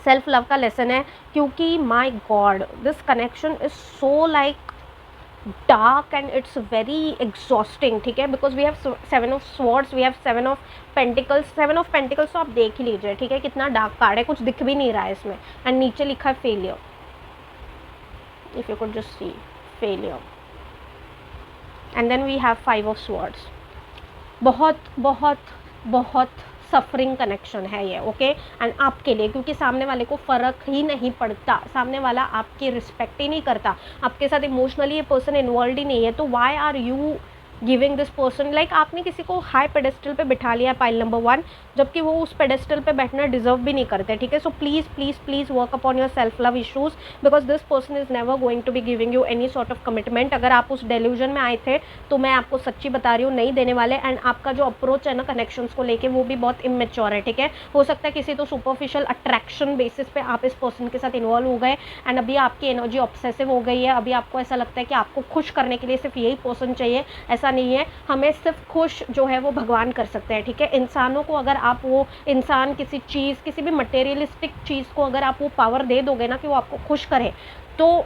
सेल्फ लव का लेसन है, क्योंकि my God this connection is so like dark and it's very exhausting, ठीक है। Because we have 7 of swords, we have 7 of pentacles. 7 of pentacles तो आप देख ही लीजिए, ठीक है, कितना डार्क कार्ड है, कुछ दिख भी नहीं रहा है इसमें, एंड नीचे लिखा है failure, if you could just see failure, and then we have 5 of swords. बहुत बहुत बहुत सफरिंग कनेक्शन है ये, ओके, एंड आपके लिए, क्योंकि सामने वाले को फ़र्क ही नहीं पड़ता, सामने वाला आपकी रिस्पेक्ट ही नहीं करता, आपके साथ इमोशनली ये पर्सन इन्वॉल्व ही नहीं है। तो why are you giving this person, like आपने किसी को हाई पेडेस्टल पे बिठा लिया पाइल नंबर 1, जबकि वो उस पेडेस्टल पे बैठना डिजर्व भी नहीं करते, ठीक है। So please please please work upon your self love issues, because this person is never going to be giving you any sort of commitment. अगर आप उस डेल्यूजन में आए थे तो मैं आपको सच्ची बता रही हूँ, नहीं देने वाले। एंड आपका जो अप्रोच है ना कनेक्शंस को लेके, वो भी बहुत इमेच्योर है, ठीक है। हो सकता है किसी तो सुपरफिशियल अट्रैक्शन बेसिस पे आप इस पर्सन के साथ इन्वॉल्व हो गए, एंड अभी आपकी एनर्जी ऑब्सेसिव हो गई है। अभी आपको ऐसा लगता है कि आपको खुश करने के लिए सिर्फ यही पर्सन चाहिए। ऐसा नहीं है, हमें सिर्फ खुश जो है वो भगवान कर सकते हैं, ठीक है। इंसानों को अगर आप, वो इंसान किसी चीज़, किसी भी मटेरियलिस्टिक चीज़ को अगर आप वो पावर दे दोगे ना कि वो आपको खुश करे, तो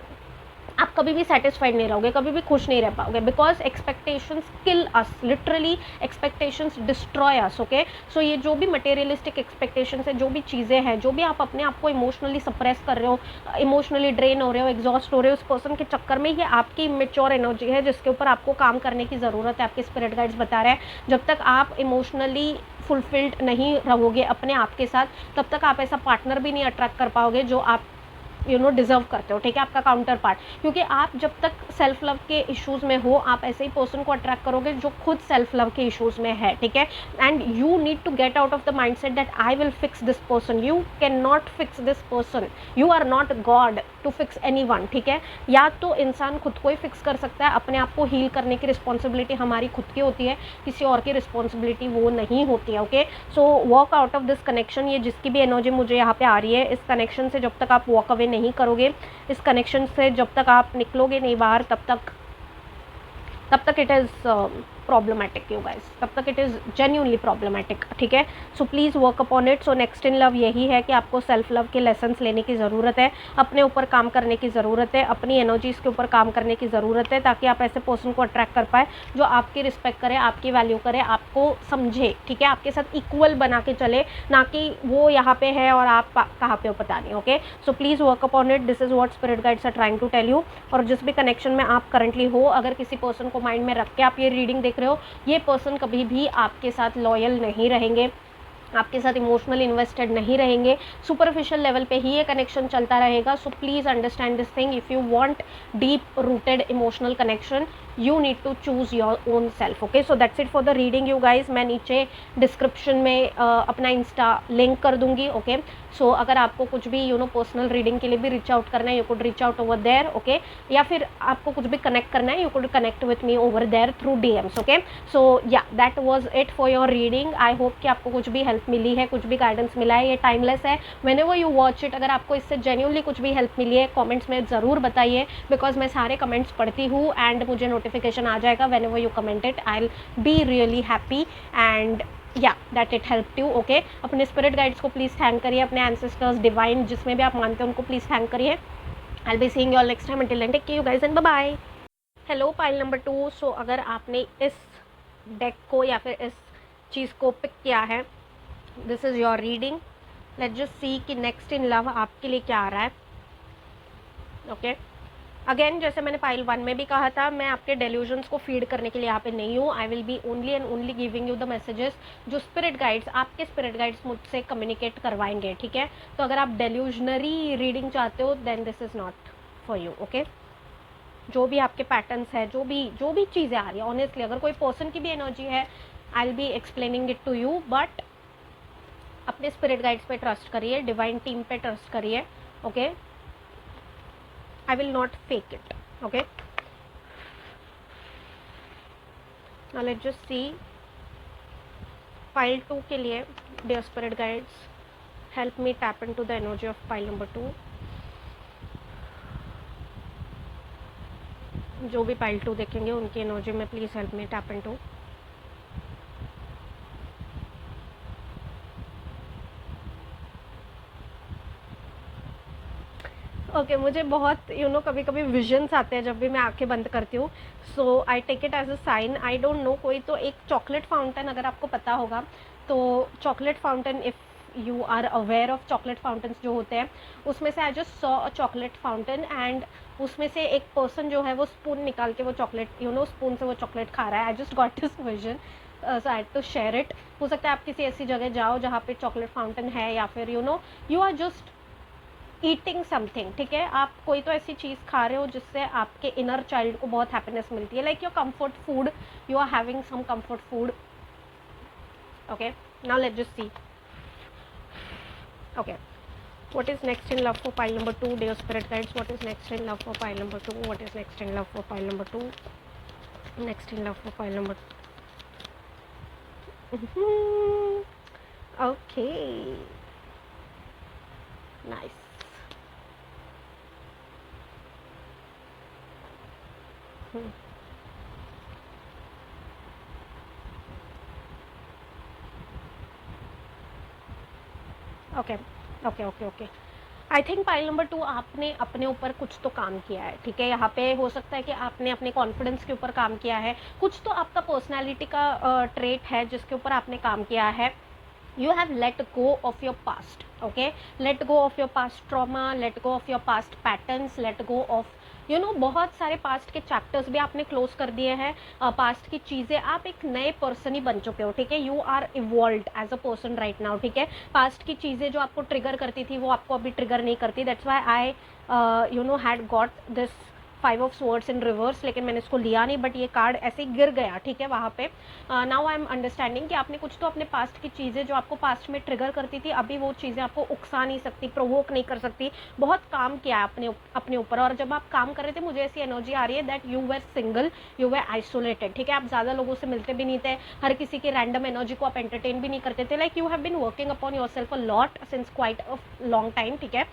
आप कभी भी सेटिस्फाइड नहीं रहोगे, कभी भी खुश नहीं रह पाओगे, because expectations kill us, literally expectations destroy us, okay. So ये जो भी मटेरियलिस्टिक एक्सपेक्टेशंस है, जो भी चीज़ें हैं, जो भी आप अपने आप को इमोशनली सप्रेस कर रहे हो, इमोशनली ड्रेन हो रहे हो, एग्जॉस्ट हो रहे हो उस पर्सन के चक्कर में, ये आपकी इमेच्योर एनर्जी है जिसके ऊपर आपको काम करने की ज़रूरत है। आपके स्पिरिट गाइड्स बता रहे हैं जब तक आप इमोशनली फुलफिल्ड नहीं रहोगे अपने आप के साथ, तब तक आप ऐसा पार्टनर भी नहीं अट्रैक्ट कर पाओगे जो आप डिज़र्व करते हो, ठीक है, आपका काउंटर पार्ट। क्योंकि आप जब तक सेल्फ लव के इश्यूज़ में हो, आप ऐसे ही पर्सन को अट्रैक्ट करोगे जो खुद सेल्फ लव के इश्यूज़ में है, ठीक है। And you need to get out of the mindset that I will fix this person. You can not fix this person, you are not God to fix anyone, ठीक है। या तो इंसान खुद को ही फिक्स कर सकता है, अपने आप को हील करने की रिस्पॉन्सिबिलिटी हमारी खुद की होती है, किसी और की रिस्पॉन्सिबिलिटी वो नहीं होती है, okay. So walk out of this connection. ये जिसकी भी एनर्जी मुझे यहाँ पे आ रही है, इस कनेक्शन से जब तक आप वॉक अवे नहीं करोगे, इस कनेक्शन से जब तक आप निकलोगे नहीं बाहर, तब तक it is problematic you guys, तब तक इट इज़ जेन्यूनली प्रॉब्लमैटिक, ठीक है। So please work upon it. So next in love यही है कि आपको सेल्फ लव के लेसन्स लेने की ज़रूरत है, अपने ऊपर काम करने की ज़रूरत है, अपनी एनर्जीज़ के ऊपर काम करने की ज़रूरत है, ताकि आप ऐसे पर्सन को अट्रैक्ट कर पाए जो आपकी रिस्पेक्ट करे, आपकी वैल्यू करे, आपको समझे, ठीक है, आपके साथ इक्वल बना के चले, ना कि वो यहाँ पे है और आप कहाँ पे हो पता नहीं, okay. So please work upon it, this is what spirit guides are trying to tell you. और जिस भी कनेक्शन में आप करंटली हो, अगर किसी पर्सन को माइंड में रख के आप ये रीडिंग देख रहे हो, ये पर्सन कभी भी आपके साथ लॉयल नहीं रहेंगे, आपके साथ इमोशनल इन्वेस्टेड नहीं रहेंगे, सुपरफिशियल लेवल पे ही ये कनेक्शन चलता रहेगा। So please understand this thing, if you want deep rooted emotional connection, you need to choose your own self, okay. So that's it for the reading you guys. मैं नीचे description में अपना Insta link कर दूंगी, okay. सो अगर आपको कुछ भी पर्सनल रीडिंग के लिए भी रीच आउट करना है, you could reach out over there, okay. या फिर आपको कुछ भी कनेक्ट करना है, you could connect with me over there through DMs, okay. So yeah that was it for your reading. I hope कि आपको कुछ भी हेल्प मिली है, कुछ भी गाइडेंस मिला है। ये टाइमलेस है, व्हेनेवर यू वॉच इट। अगर आपको इससे जेन्युइनली कुछ भी हेल्प मिली है, कमेंट्स में ज़रूर बताइए, बिकॉज मैं सारे कमेंट्स पढ़ती हूँ एंड मुझे नोटिफिकेशन आ जाएगा whenever you comment it. I will be really happy and yeah that it help you, okay. अपने स्पिरिट गाइड्स को प्लीज़ थैंक करिए, अपने एंसेस्टर्स, डिवाइन, जिसमें भी आप मानते हैं उनको प्लीज़ थैंक करिए। I will be seeing you all next time, until then take care you guys and bye bye. Hello pile number 2। सो अगर आपने इस डेक को या फिर इस चीज़ को पिक किया है, this is your reading. Let's just see कि नेक्स्ट इन लव आपके लिए क्या आ रहा है, ओके। अगेन जैसे मैंने पाइल 1 में भी कहा था, मैं आपके डेल्यूजन्स को फीड करने के लिए यहाँ पे नहीं हूँ। आई will B only and only giving you the messages जो स्पिरिट गाइड्स, आपके स्पिरिट गाइड्स मुझसे कम्युनिकेट करवाएंगे, ठीक है। तो अगर आप डेल्यूजनरी रीडिंग चाहते हो, then this is not for you, okay. जो भी आपके पैटर्न्स है, जो भी चीज़ें आ रही है, ऑनेस्टली अगर कोई पर्सन की भी एनर्जी है, I will be explaining it to you, but अपने स्पिरिट गाइड्स पे ट्रस्ट करिए, डिवाइन टीम पे ट्रस्ट करिए, okay. I will not fake it, okay. Now let's just see pile 2 के लिए, dear spirit guides, help me tap into the energy of pile number 2. जो भी pile 2 देखेंगे उनकी एनर्जी में please help me tap into. Okay मुझे बहुत कभी कभी विजन्स आते हैं जब भी मैं आंखें बंद करती हूँ। So I take it as a sign, I don't know. कोई तो एक चॉकलेट फाउंटेन, अगर आपको पता होगा तो chocolate fountain, if you are aware of chocolate fountains जो होते हैं, उसमें से I just saw a chocolate fountain and उसमें से एक पर्सन जो है वो स्पून निकाल के वो चॉकलेट स्पून से वो चॉकलेट खा रहा है। I just got this vision, so I had to share it. हो सकता है आप किसी ऐसी जगह जाओ जहाँ पे चॉकलेट फाउंटेन है, या फिर you are just eating something, ठीक है, आप कोई तो ऐसी चीज़ खा रहे हो जिससे आपके इनर चाइल्ड को बहुत हैप्पीनेस मिलती है, like your comfort food, you are having some comfort food. Okay, now let's just see. Okay, what is next in love for pile number 2, dear spirit guides? What is next in love for pile number 2? What is next in love for pile number 2? Next in love for pile number okay, nice. Okay okay okay okay, I think pile number 2 आपने अपने ऊपर कुछ तो काम किया है, ठीक है, यहाँ पे हो सकता है कि आपने अपने कॉन्फिडेंस के ऊपर काम किया है, कुछ तो आपका पर्सनैलिटी का ट्रेट है जिसके ऊपर आपने काम किया है. You have let go of your past, okay, let go of your past trauma, let go of your past patterns, let go of बहुत सारे पास्ट के चैप्टर्स भी आपने क्लोज कर दिए हैं. पास्ट की चीज़ें, आप एक नए पर्सन ही बन चुके हो, ठीक है, you are evolved as a person right now, ठीक है. पास्ट की चीज़ें जो आपको ट्रिगर करती थी वो आपको अभी ट्रिगर नहीं करती. That's why I had got this 5 of swords in reverse, लेकिन मैंने इसको लिया नहीं, बट ये कार्ड ऐसे ही गिर गया, ठीक है, वहाँ पे. नाउ आई एम अंडरस्टैंडिंग कि आपने कुछ तो अपने पास्ट की चीज़ें जो आपको पास्ट में ट्रिगर करती थी, अभी वो चीज़ें आपको उकसा नहीं सकती, प्रोवोक नहीं कर सकती. बहुत काम किया अपने ऊपर, और जब आप काम कर रहे थे मुझे ऐसी एनर्जी आ रही है that you were single, you were isolated, ठीक है, आप ज़्यादा लोगों से मिलते भी नहीं थे, हर किसी की रैंडम एनर्जी को आप एंटरटेन भी नहीं करते थे. Like you have been working upon your self a lot since quite a long time, ठीक है,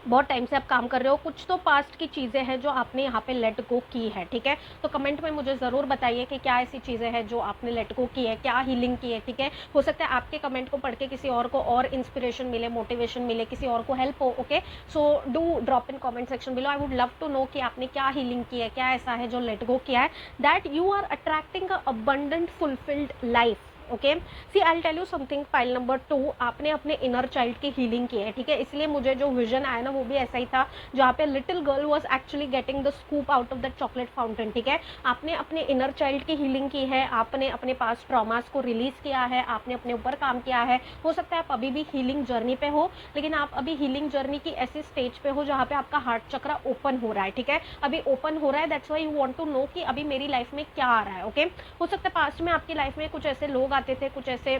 बहुत टाइम से आप काम कर रहे हो. कुछ तो पास्ट की चीज़ें हैं जो आपने यहाँ पे लेट गो की है, ठीक है. तो कमेंट में मुझे ज़रूर बताइए कि क्या ऐसी चीज़ें हैं जो आपने लेट गो की है, क्या हीलिंग की है, ठीक है. हो सकता है आपके कमेंट को पढ़ के किसी और को और इंस्पिरेशन मिले, मोटिवेशन मिले, किसी और को हेल्प हो. Okay, so do drop in comment section below. I would love to know कि आपने क्या हीलिंग की है, क्या ऐसा है जो लेट गो किया है, that you are attracting a abundant fulfilled life. Okay, see I tell you something, pile number 2 आपने अपने इनर चाइल्ड की हीलिंग की है, ठीक है, इसलिए मुझे जो विजन आया ना वो भी ऐसा ही था, जहाँ पे little girl was actually getting the scoop out of the chocolate fountain, ठीक है. आपने अपने इनर चाइल्ड की हीलिंग की है, आपने अपने पास ट्रॉमास को रिलीज किया है, आपने अपने ऊपर काम किया है. हो सकता है आप अभी भी हीलिंग जर्नी पे हो, लेकिन आप अभी हीलिंग जर्नी की ऐसी स्टेज पे हो जहाँ पे आपका हार्ट चक्र ओपन हो रहा है, ठीक है, अभी ओपन हो रहा है. That's why you want to know कि अभी मेरी लाइफ में क्या आ रहा है. ओके, हो सकता है पास्ट में आपकी लाइफ में कुछ ऐसे लोग आते थे, कुछ ऐसे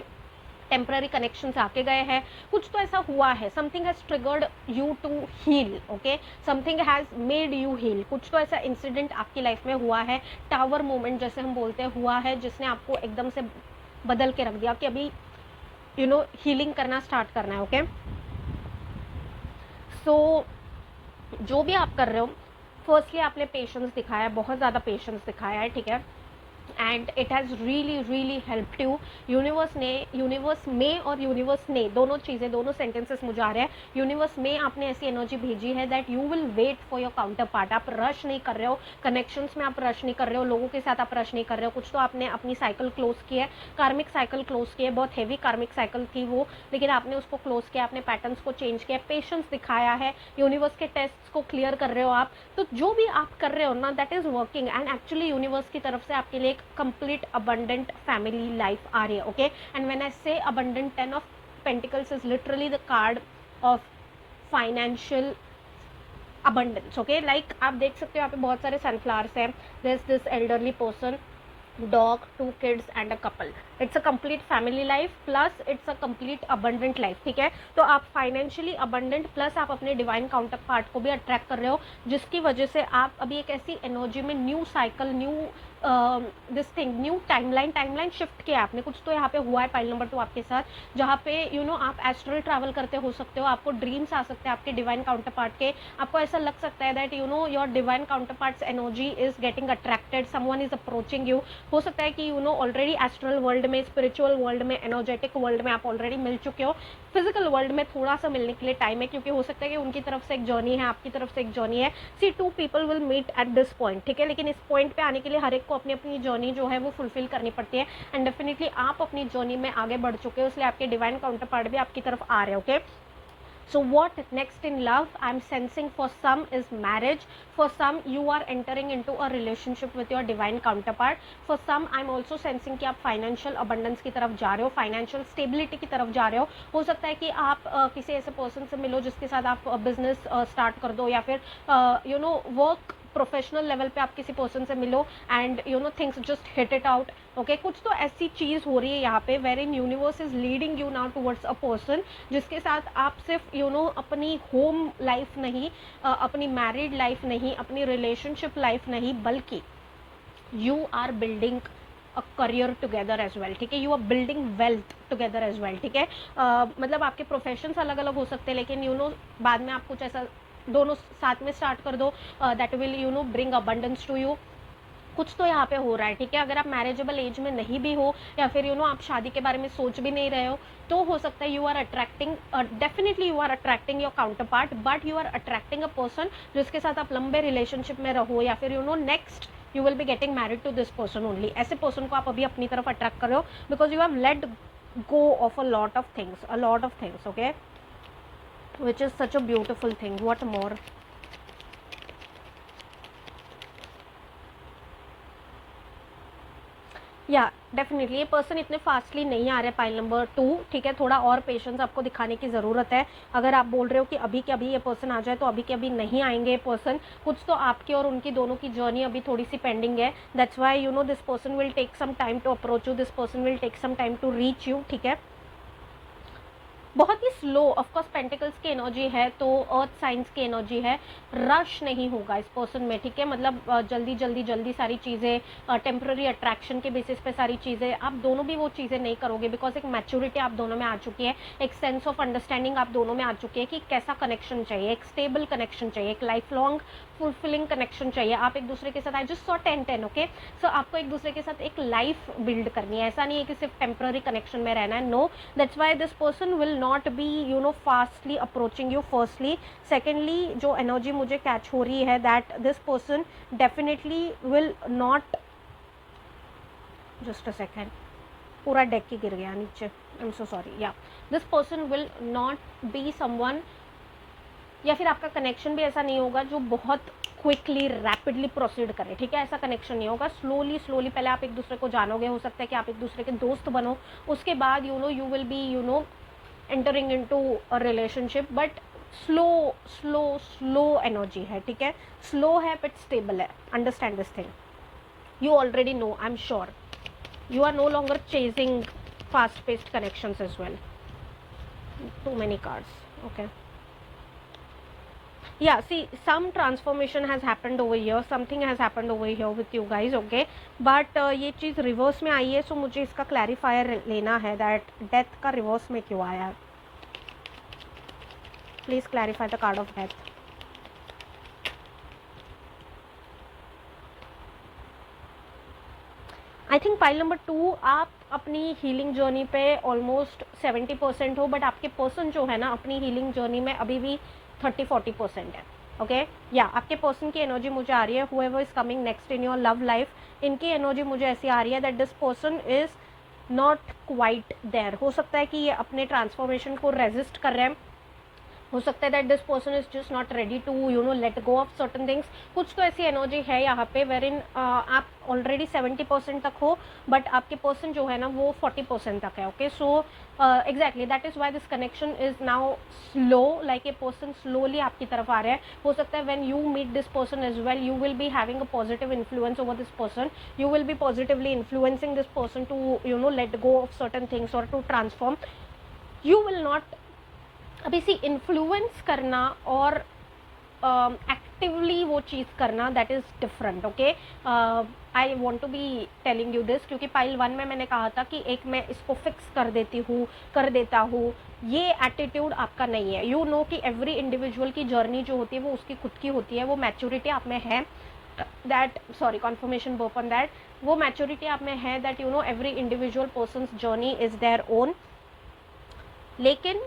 टेम्पररी कनेक्शंस आके गए हैं, कुछ तो ऐसा हुआ है, something has triggered you to heal. Okay, something has made you heal, कुछ तो ऐसा इंसिडेंट आपकी लाइफ में हुआ है, टावर मोमेंट जैसे हम बोलते हैं हुआ है, जिसने आपको एकदम से बदल के रख दिया कि अभी हीलिंग करना स्टार्ट करना है. ओके, सो जो भी आप कर रहे हो, फर्स्टली आपने पेशेंस दिखाया है, बहुत ज़्यादा पेशेंस दिखाया है, ठीक है, and it has really helped you. Universe में और यूनिवर्स ने, दोनों चीज़ें, दोनों सेंटेंसेस मुझे आ रहे हैं. यूनिवर्स में आपने ऐसी एनर्जी भेजी है that you will wait for your counterpart. आप रश नहीं कर रहे हो, कनेक्शंस में आप रश नहीं कर रहे हो, लोगों के साथ आप रश नहीं कर रहे हो. कुछ तो आपने अपनी साइकिल क्लोज की है, कार्मिक साइकिल क्लोज की है, बहुत हैवी कार्मिक साइकिल थी वो, लेकिन आपने उसको क्लोज किया, अपने पैटर्न्स को चेंज किया, पेशेंस दिखाया है, यूनिवर्स के टेस्ट्स को क्लियर कर रहे हो आप. तो जो भी आप कर रहे हो ना, that is working, and actually universe की तरफ से आपके लिए एक complete abundant family life आ रही है. ओके, एंड व्हेन आई से abundant, 10 of pentacles is literally the card of financial abundance. Okay, like आप देख सकते हो यहाँ पे बहुत सारे सनफ्लावर्स हैं, there is this elderly person, dog, 2 kids and a couple. It's a complete family life plus it's a complete abundant life, ठीक है. तो आप फाइनेंशियली abundant प्लस आप अपने डिवाइन काउंटर पार्ट को भी अट्रैक्ट कर रहे हो, जिसकी वजह से आप अभी एक ऐसी एनर्जी में, new cycle, new this thing, new timeline shift किया आपने. कुछ तो यहाँ पे हुआ है पाइल नंबर 2 आपके साथ, जहाँ पे आप एस्ट्रल ट्रैवल करते हो सकते हो, आपको ड्रीम्स आ सकते हैं आपके डिवाइन काउंटर पार्ट के, आपको ऐसा लग सकता है that your divine counter parts energy is getting attracted, someone is approaching you. हो सकता है कि ऑलरेडी एस्ट्रल वर्ल्ड में, स्पिरिचुअल वर्ल्ड में, एनर्जेटिक वर्ल्ड में आप ऑलरेडी मिल चुके हो. फिजिकल वर्ल्ड में थोड़ा सा मिलने के लिए टाइम है, क्योंकि हो सकता है कि उनकी तरफ से एक जर्नी है, आपकी तरफ से एक जर्नी है. See 2 people will meet at this point, ठीक है, लेकिन इस पॉइंट पे आने के लिए हर एक को अपनी अपनी जर्नी जो है वो फुलफिल करनी पड़ती है. एंड डेफिनेटली आप अपनी जर्नी में आगे बढ़ चुके हो, इसलिए आपके डिवाइन काउंटर पार्ट भी आपकी तरफ आ रहे हैं. Okay, So what next in love I'm sensing for some is marriage, for some you are entering into a relationship with your divine counterpart, for some I'm also sensing कि आप financial abundance की तरफ जा रहे हो, financial stability की तरफ जा रहे हो सकता है कि आप किसी ऐसे पर्सन से मिलो जिसके साथ आप बिजनेस स्टार्ट कर दो, या फिर वर्क प्रोफेशनल लेवल पे आप किसी पर्सन से मिलो and things just hit it out. Okay, कुछ तो ऐसी चीज़ हो रही है यहाँ पे where in universe is leading you now towards a person जिसके साथ आप सिर्फ अपनी होम लाइफ नहीं, अपनी मैरिड लाइफ नहीं, अपनी रिलेशनशिप लाइफ नहीं, बल्कि you are building a career together as well. ठीक है, you are building wealth together as well. ठीक है, मतलब आपके प्रोफेशंस अलग अलग हो सकते हैं, लेकिन बाद में आप कुछ ऐसा दोनों साथ में स्टार्ट कर दो that will bring abundance to you. कुछ तो यहाँ पे हो रहा है। ठीक है, अगर आप मैरिजेबल एज में नहीं भी हो, या फिर आप शादी के बारे में सोच भी नहीं रहे हो, तो हो सकता है you are attracting, definitely you are attracting your counterpart, but you are attracting a person जिसके साथ आप लंबे रिलेशनशिप में रहो, या फिर next you will be getting married to this person only. ऐसे पर्सन को आप अभी अपनी तरफ अट्रैक्ट कर रहे हो because you have let go of a lot of things, okay, which is such a beautiful thing. What more? या डेफिनेटली ये पर्सन इतने फास्टली नहीं आ रहे पाइल नंबर 2। ठीक है, थोड़ा और पेशेंस आपको दिखाने की ज़रूरत है। अगर आप बोल रहे हो कि अभी के अभी ये पर्सन आ जाए, तो अभी के अभी नहीं आएंगे ये पर्सन। कुछ तो आपकी और उनकी दोनों की जर्नी अभी थोड़ी सी पेंडिंग है। That's why this person will take some time to approach you, this person will take some time to reach you. ठीक है, बहुत ही स्लो, ऑफकोर्स पेंटिकल्स की एनर्जी है तो अर्थ साइंस की एनर्जी है, रश नहीं होगा इस पर्सन में। ठीक है, मतलब जल्दी सारी चीज़ें, टेम्पररी अट्रैक्शन के बेसिस पे सारी चीज़ें, आप दोनों भी वो चीज़ें नहीं करोगे बिकॉज एक मैच्योरिटी आप दोनों में आ चुकी है, एक सेंस ऑफ अंडरस्टैंडिंग आप दोनों में आ चुकी है कि कैसा कनेक्शन चाहिए, एक स्टेबल कनेक्शन चाहिए, एक लाइफ लॉन्ग फुलफिलिंग कनेक्शन चाहिए। आप एक दूसरे के साथ, आई जस्ट सॉ 10-10, ओके, सो आपको एक दूसरे के साथ एक लाइफ बिल्ड करनी है। ऐसा नहीं है कि सिर्फ टेम्पररी कनेक्शन में रहना है, no, that's why this person will not be fastly approaching you firstly. Secondly, जो एनर्जी मुझे कैच हो रही है that this person definitely will not, just a second, पूरा डेक ही गिर गया नीचे, आई एम सो सॉरी। या this person will not be someone, या फिर आपका कनेक्शन भी ऐसा नहीं होगा जो बहुत क्विकली रैपिडली प्रोसीड करे। ठीक है, ऐसा कनेक्शन नहीं होगा, स्लोली पहले आप एक दूसरे को जानोगे, हो सकता है कि आप एक दूसरे के दोस्त बनो, उसके बाद you will be entering into a relationship, but slow energy है। ठीक है, स्लो है बट स्टेबल है। Understand this thing, you already know, I am sure you are no longer chasing fast paced connections as well. Too many cards, okay. Yeah, see, some transformation has happened over here, something has happened over here with you guys, okay, but ये चीज़ reverse में आई है, सो मुझे इसका clarifier लेना है that death का reverse में क्यों आया है। Please clarify the card of death. I think pile number 2, आप अपनी हीलिंग जर्नी पे ऑलमोस्ट 70% हो, बट आपके पर्सन जो है ना अपनी हीलिंग जर्नी में अभी भी 30-40% है। ओके, या आपके पर्सन की एनर्जी मुझे आ रही है, whoever is coming next in your love life, इनकी एनर्जी मुझे ऐसी आ रही है that this person is not quite there. हो सकता है कि ये अपने ट्रांसफॉर्मेशन को रेजिस्ट कर रहे हैं, हो सकता है that this person is just not ready to let go of certain things. कुछ तो ऐसी एनर्जी है यहाँ पे वेर इन आप ऑलरेडी 70% तक हो, बट आपके पर्सन जो है ना वो 40% तक है। Okay, so exactly that is why this connection is now slow, like a person slowly आपकी तरफ आ रहा है। हो सकता है when you meet this person as well, you will be having a positive influence over this person, you will be positively influencing this person to let go of certain things और to transform. You will not, अभी सी influence करना और actively वो चीज़ करना, that is different. Okay, I want to be telling you this, क्योंकि pile 1 में मैंने कहा था कि एक मैं इसको फिक्स कर देता हूँ, ये एटीट्यूड आपका नहीं है। यू नो कि एवरी इंडिविजुअल की जर्नी जो होती है वो उसकी खुद की होती है, वो मैच्योरिटी आप में है that, sorry confirmation work on that, वो मैच्योरिटी आप में है that every individual person's journey is their own. लेकिन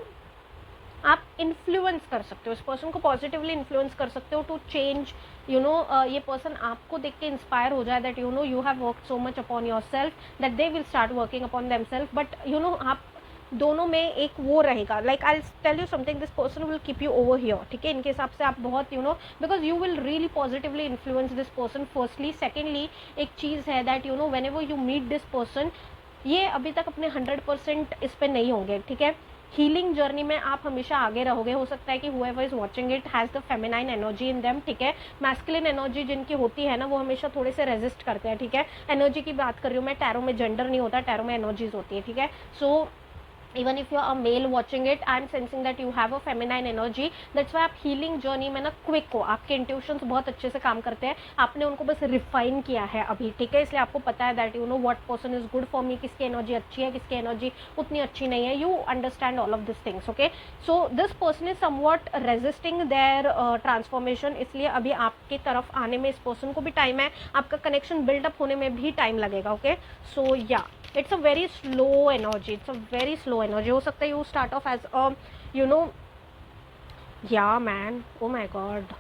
आप इन्फ्लुएंस कर सकते हो, इस पर्सन को पॉजिटिवली इन्फ्लुएंस कर सकते हो टू चेंज। ये पर्सन आपको देख के इंस्पायर हो जाए that you have work so much upon your self that they will start working upon themselves, but आप दोनों में एक वो रहेगा, like I tell you something, this person will keep you over here, ठीक है, इनके हिसाब से आप बहुत because you will really positively influence this person firstly. Secondly एक चीज़ है that whenever you meet this person, ये अभी तक अपने 100% इस पर नहीं होंगे, ठीक है। हीलिंग जर्नी में आप हमेशा आगे रहोगे। हो सकता है कि whoever is watching it has the feminine energy in them, ठीक है। मैस्कुलिन एनर्जी जिनकी होती है ना, वो हमेशा थोड़े से रेजिस्ट करते हैं, ठीक है। एनर्जी की बात कर रही हूँ मैं, टैरो में जेंडर नहीं होता, टैरो में एनर्जीज होती है, ठीक है। सो even if you are a male watching it, I'm sensing that you have a feminine energy, that's why आप healing journey में ना क्विक हो, आपके इंट्यूशंस बहुत अच्छे से काम करते हैं, आपने उनको बस रिफाइन किया है अभी, ठीक है। इसलिए आपको पता है that what person is good for me, किसकी एनर्जी अच्छी है, किसकी एनर्जी उतनी अच्छी नहीं है, you understand all of this things, okay. So this person is somewhat resisting their transformation, इसलिए अभी आपकी तरफ आने में इस पर्सन को भी टाइम है, आपका कनेक्शन बिल्डअप होने में भी टाइम लगेगा, ओके। सो या it's a very slow energy, it's a very slow energy। हो सकता है you start off as a yeah man, oh my god,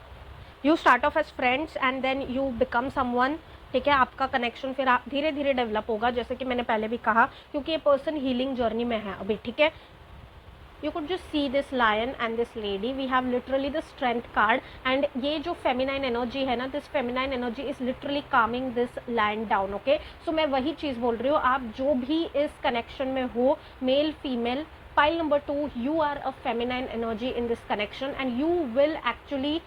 you start off as friends and then you become someone, ठीक है। आपका connection फिर आप धीरे धीरे डेवलप होगा, जैसे कि मैंने पहले भी कहा, क्योंकि ये पर्सन हीलिंग जर्नी में है अभी, ठीक है। You could just see this lion and this lady, we have literally the strength card, and ये जो feminine energy है ना, this feminine energy is literally calming this lion down, okay। so मैं वही चीज़ बोल रही हूँ, आप जो भी इस connection में हो, male female, pile number 2, you are a feminine energy in this connection and you will actually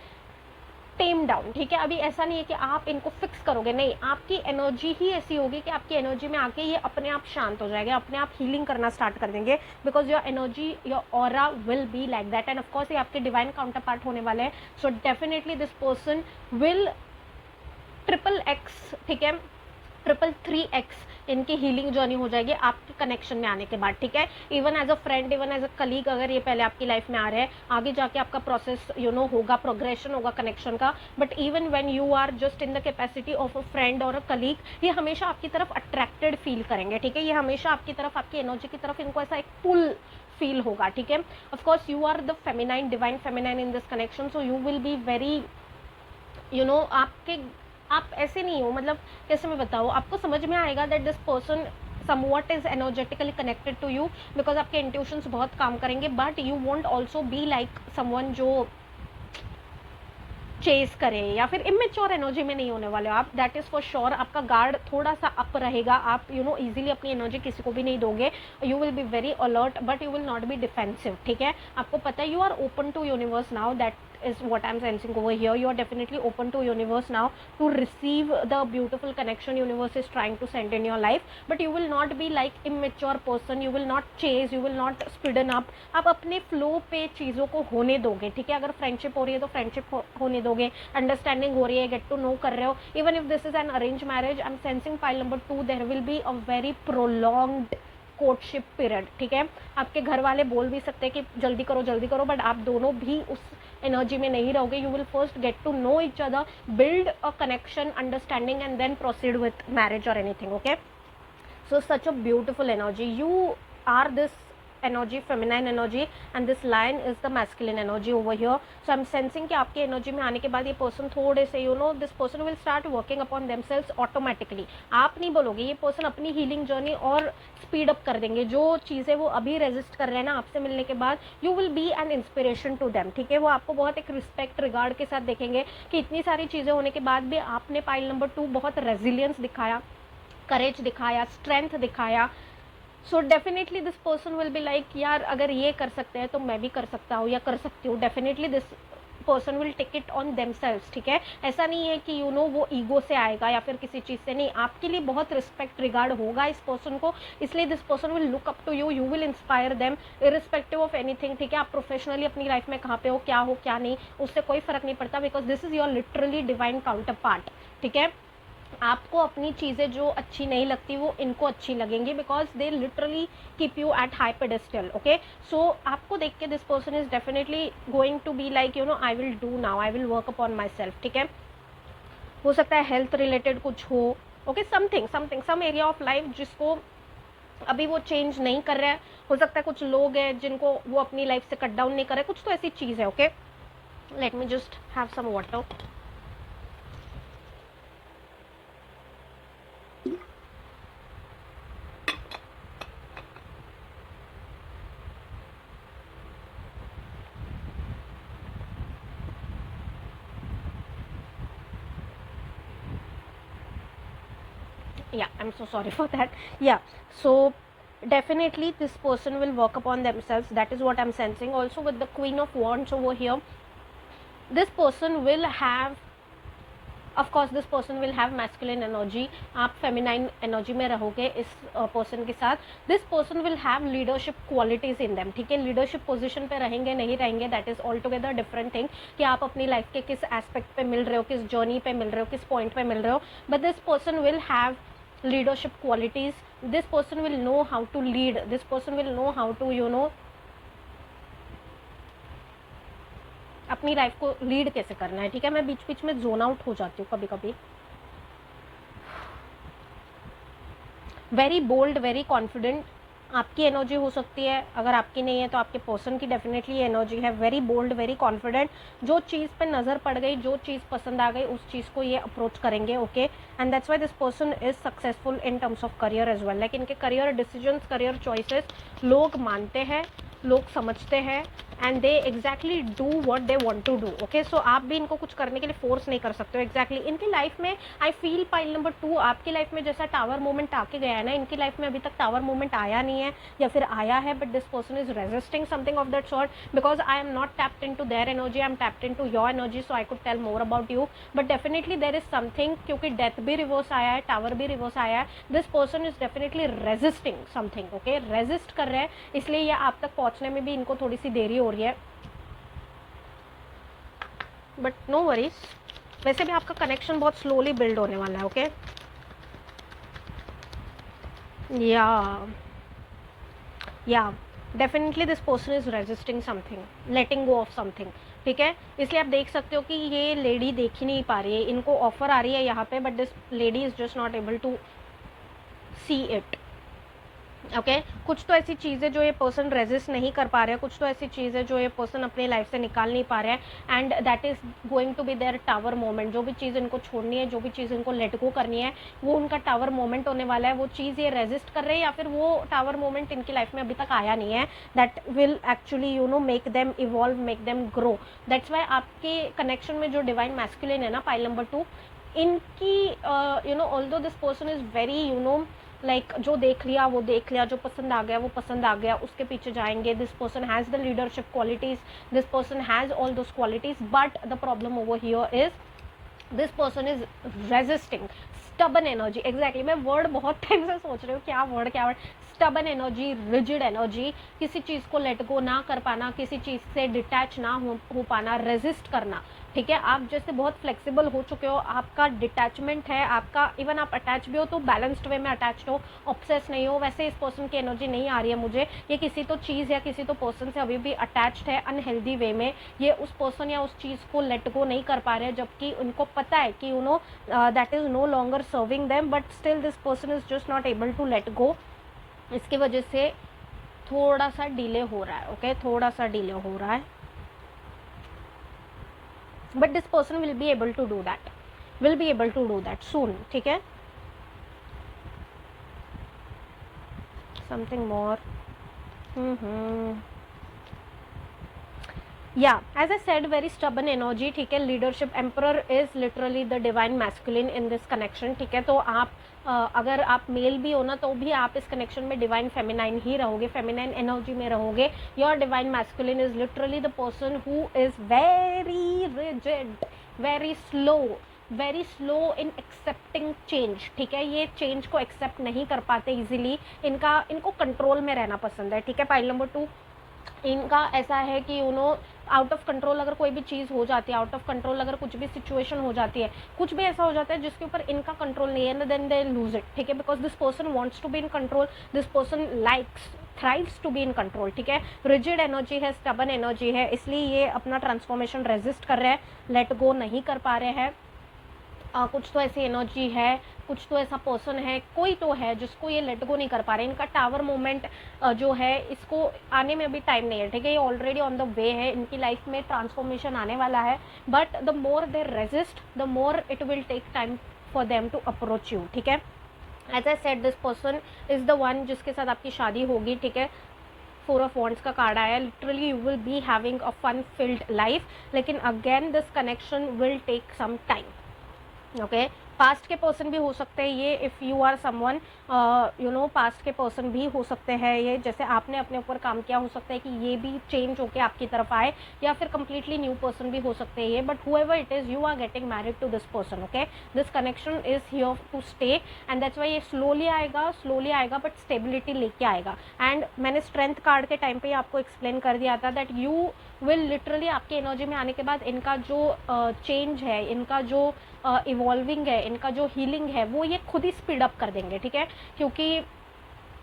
time down, ठीक है। अभी ऐसा नहीं है कि आप इनको फिक्स करोगे, नहीं, आपकी एनर्जी ही ऐसी होगी कि आपकी एनर्जी में आके ये अपने आप शांत हो जाएगा, अपने आप हीलिंग करना स्टार्ट कर देंगे, because your energy, your aura will be like that, and of course ये आपके डिवाइन काउंटर पार्ट होने वाले हैं। सो definitely this person will XXX, ठीक है, 333X इनकी हीलिंग जर्नी हो जाएगी आपके कनेक्शन में आने के बाद, ठीक है। Even as a friend, even as a colleague, अगर ये पहले आपकी लाइफ में आ रहे हैं, आगे जाके आपका प्रोसेस होगा, प्रोग्रेशन होगा कनेक्शन का, but even when you are just in the capacity of a friend और अ कलीग, ये हमेशा आपकी तरफ अट्रैक्टेड फील करेंगे, ठीक है। ये हमेशा आपकी तरफ, आपकी एनर्जी की तरफ इनको ऐसा एक पुल फील होगा, ठीक है। Of course you are the feminine, divine feminine in this connection, so you will be very आपके, आप ऐसे नहीं हो, मतलब कैसे मैं बताऊँ, आपको समझ में आएगा that this person somewhat is energetically connected to you, because आपके इंट्यूशंस बहुत काम करेंगे, but you want also be like someone जो चेस करे, या फिर इमेच्योर एनर्जी में नहीं होने वाले हो आप, दैट इज फॉर श्योर। आपका गार्ड थोड़ा सा अप रहेगा, आप इजीली अपनी एनर्जी किसी को भी नहीं दोगे, you will be very alert but you will not be defensive, ठीक है। आपको पता है you are open to universe now, that is what I'm sensing over here, you are definitely open to universe now to receive the beautiful connection universe is trying to send in your life, but you will not be like immature person, you will not chase, you will not speeden up, आप अपने flow पे चीज़ों को होने दोगे, ठीक है। अगर फ्रेंडशिप हो रही है तो फ्रेंडशिप होने दोगे, अंडरस्टैंडिंग हो रही है, गेट टू नो कर रहे हो, even if this is an arrange marriage, I am sensing pile number 2, there will be a very prolonged courtship period, ठीक है। आपके घर वाले बोल भी सकते हैं कि जल्दी करो, बट आप दोनों भी उस एनर्जी में नहीं रहोगे, you will first get to know each other, build a connection, understanding, and then proceed with marriage और anything, okay. So such a beautiful energy, you are this energy, feminine energy, and this line is the masculine energy over here. So I am sensing कि आपकी energy में आने के बाद ये person थोड़े से this person will start working upon themselves automatically, आप नहीं बोलोगे, ये पर्सन अपनी हीलिंग जर्नी और स्पीड अप कर देंगे, जो चीज़ें वो अभी रेजिस्ट कर रहे हैं ना आपसे मिलने के बाद, you will be an inspiration to them, ठीक है। वो आपको बहुत एक रिस्पेक्ट, रिगार्ड के साथ देखेंगे कि इतनी सारी चीज़ें होने के बाद भी आपने पाइल नंबर 2 बहुत रेजिलियंस दिखाया, करेज दिखाया, स्ट्रेंथ दिखाया। सो definitely this person will be like, यार अगर ये कर सकते हैं तो मैं भी कर सकता हूँ या कर सकती हूँ। Definitely this person will take it on themselves, ठीक है। ऐसा नहीं है कि वो ईगो से आएगा या फिर किसी चीज़ से, नहीं, आपके लिए बहुत रिस्पेक्ट, रिगार्ड होगा इस पर्सन को, इसलिए this person will look up to you, you will inspire them irrespective of anything, ठीक है। आप प्रोफेशनली अपनी लाइफ में कहाँ पे हो क्या नहीं, उससे कोई फर्क नहीं पड़ता, because this is your literally divine counter part, ठीक है। आपको अपनी चीज़ें जो अच्छी नहीं लगती वो इनको अच्छी लगेंगी, because they literally keep you at high pedestal, okay. So आपको देख के this person is definitely going to be like I will do now, I will work upon myself, ठीक है। हो सकता है हेल्थ रिलेटेड कुछ हो, okay, something some area of life जिसको अभी वो चेंज नहीं कर रहा है। हो सकता है कुछ लोग हैं जिनको वो अपनी लाइफ से कट डाउन नहीं कर रहे, कुछ तो ऐसी चीज़ है, okay. Let me just have some water. Yeah, I'm so sorry for that. Yeah, so definitely this person will work upon themselves. That is what I'm sensing. Also with the Queen of Wands over here, this person will have, of course this person will have masculine energy, आप feminine energy में रहोगे इस person के साथ. This person will have leadership qualities in them. ठीक है, leadership position पे रहेंगे नहीं रहेंगे that is all together different thing, कि आप अपनी लाइफ के किस एस्पेक्ट पे मिल रहे हो, किस जर्नी पे मिल रहे हो, किस पॉइंट पे मिल रहे हो. But this person will have leadership qualities. This person will know how to lead. This person will know how to अपनी लाइफ को लीड कैसे करना है. ठीक है, मैं बीच बीच में जोन आउट हो जाती हूँ कभी कभी. वेरी बोल्ड, वेरी कॉन्फिडेंट आपकी एनर्जी हो सकती है. अगर आपकी नहीं है तो आपके पर्सन की डेफिनेटली एनर्जी है. Very bold, very confident. जो चीज़ पे नज़र पड़ गई, जो चीज़ पसंद आ गई, उस चीज़ को ये अप्रोच करेंगे. Okay, and that's why this person is successful in terms of career as well. Like इनके करियर डिसीजंस, करियर चॉइसेस लोग मानते हैं, लोग समझते हैं, and they exactly do what they want to do. Okay, so आप भी इनको कुछ करने के लिए फोर्स नहीं कर सकते हो. एग्जैक्टली इनकी लाइफ में आई फील पाइल नंबर 2 आपकी लाइफ में जैसा टावर मोमेंट आके गया है ना, इनकी लाइफ में अभी तक टावर मोमेंट आया नहीं है, या फिर आया है but this person is resisting something of that sort, because I am not tapped into their energy, I am tapped into your energy, so I could tell more about you. But definitely there is something, क्योंकि death भी reverse आया है, tower भी reverse आया है. This person is definitely resisting something. Okay, resist कर रहे हैं, इसलिए ये आप तक पहुंचने में भी इनको थोड़ी सी देरी हो रही है. बट नो वरीज, वैसे भी आपका कनेक्शन बहुत स्लोली बिल्ड होने वाला है. ओके, या definitely this person is resisting something, letting go of something. ठीक है, इसलिए आप देख सकते हो कि ये लेडी देख ही नहीं पा रही है. इनको ऑफर आ रही है यहाँ पे, but this lady is just not able to see it. Okay, कुछ तो ऐसी चीज़ें जो ये पर्सन रेजिस्ट नहीं कर पा रहे हैं, कुछ तो ऐसी चीज़ें जो ये पर्सन अपनी लाइफ से निकाल नहीं पा रहे हैं, and that is going to be their tower moment. जो भी चीज़ इनको छोड़नी है, जो भी चीज़ इनको लेट गो करनी है, वो उनका टावर मोमेंट होने वाला है. वो चीज़ ये रेजिस्ट कर रहे हैं, या फिर वो टावर मोमेंट इनकी लाइफ में अभी तक आया नहीं है, that will actually make them evolve, make them grow. That's why आपके कनेक्शन में जो डिवाइन मैस्कुलिन है ना, पाइल नंबर 2, इनकी although this person is very like जो देख लिया वो देख लिया, जो पसंद आ गया वो पसंद आ गया, उसके पीछे जाएंगे. This person has the leadership qualities, this person has all those qualities, but the problem over here is this person is resisting. Stubborn energy, exactly मैं वर्ड बहुत टाइम से सोच रही हूँ क्या word. Stubborn energy, rigid energy, किसी चीज़ को let go ना कर पाना, किसी चीज़ से डिटैच ना हो पाना, रेजिस्ट करना. ठीक है, आप जैसे बहुत फ्लेक्सिबल हो चुके हो, आपका डिटैचमेंट है, आपका इवन आप अटैच भी हो तो बैलेंस्ड वे में अटैच हो, ऑब्सेस नहीं हो. वैसे इस पर्सन की एनर्जी नहीं आ रही है मुझे. ये किसी तो चीज़ या किसी तो पर्सन से अभी भी अटैच्ड है अनहेल्दी वे में. ये उस पर्सन या उस चीज़ को लेट गो नहीं कर पा रहे हैं, जबकि उनको पता है कि that is no longer serving them, but still this person is just not able to let go. इसकी वजह से थोड़ा सा डिले हो रहा है. ओके, थोड़ा सा डिले हो रहा है, but this person will be able to do that, soon. ठीक है, समथिंग मोर. या as I said, very stubborn energy. ठीक है, leadership emperor is literally the divine masculine in this connection. ठीक है, तो आप अगर आप मेल भी हो ना तो भी आप इस कनेक्शन में डिवाइन फेमिनाइन ही रहोगे, फेमिनाइन एनर्जी में रहोगे. Your divine masculine is literally the person who is very rigid, very slow in accepting change. ठीक है, ये चेंज को एक्सेप्ट नहीं कर पाते इजीली. इनको कंट्रोल में रहना पसंद है. ठीक है, पाइल नंबर 2, इनका ऐसा है कि आउट ऑफ कंट्रोल अगर कोई भी चीज़ हो जाती है, आउट ऑफ कंट्रोल अगर कुछ भी सिचुएशन हो जाती है, कुछ भी ऐसा हो जाता है जिसके ऊपर इनका कंट्रोल नहीं है, देन दे लूज इट. ठीक है, because this person wants to be in control, this person thrives to be in control. ठीक है, रिजिड एनर्जी है, स्टबन एनर्जी है, इसलिए ये अपना ट्रांसफॉर्मेशन रेजिस्ट कर रहे हैं, लेट गो नहीं कर पा रहे हैं. कुछ तो ऐसी एनर्जी है, कुछ तो ऐसा पर्सन है, कोई तो है जिसको ये लेट गो नहीं कर पा रहे. इनका टावर मोमेंट जो है, इसको आने में अभी टाइम नहीं है. ठीक है, ये ऑलरेडी ऑन द वे है, इनकी लाइफ में ट्रांसफॉर्मेशन आने वाला है, but the more they resist, the more it will take time for them to approach you. ठीक है, as I said, this person is the one जिसके साथ आपकी शादी होगी. ठीक है, 4 ऑफ वॉन्ड्स का कार्ड आया. Literally you will be having a fun filled life, लेकिन again this connection will take some time. Okay, past के पर्सन भी हो सकते हैं ये, if you are someone you know, past के पर्सन भी हो सकते हैं ये, जैसे आपने अपने ऊपर काम किया, हो सकता है कि ये भी चेंज होके आपकी तरफ आए, या फिर कंप्लीटली न्यू पर्सन भी हो सकते हैं ये, but however it is you are getting married to this person, okay. This connection is here to stay and that's why ये स्लोली आएगा बट स्टेबिलिटी लेके आएगा। एंड मैंने स्ट्रेंथ कार्ड के टाइम पे आपको एक्सप्लेन कर दिया था दैट यू विल लिटरली, आपके एनर्जी में आने के बाद इनका जो चेंज है, इनका जो इवॉल्विंग है, इनका जो हीलिंग है, वो ये खुद ही स्पीड अप कर देंगे, ठीक है, क्योंकि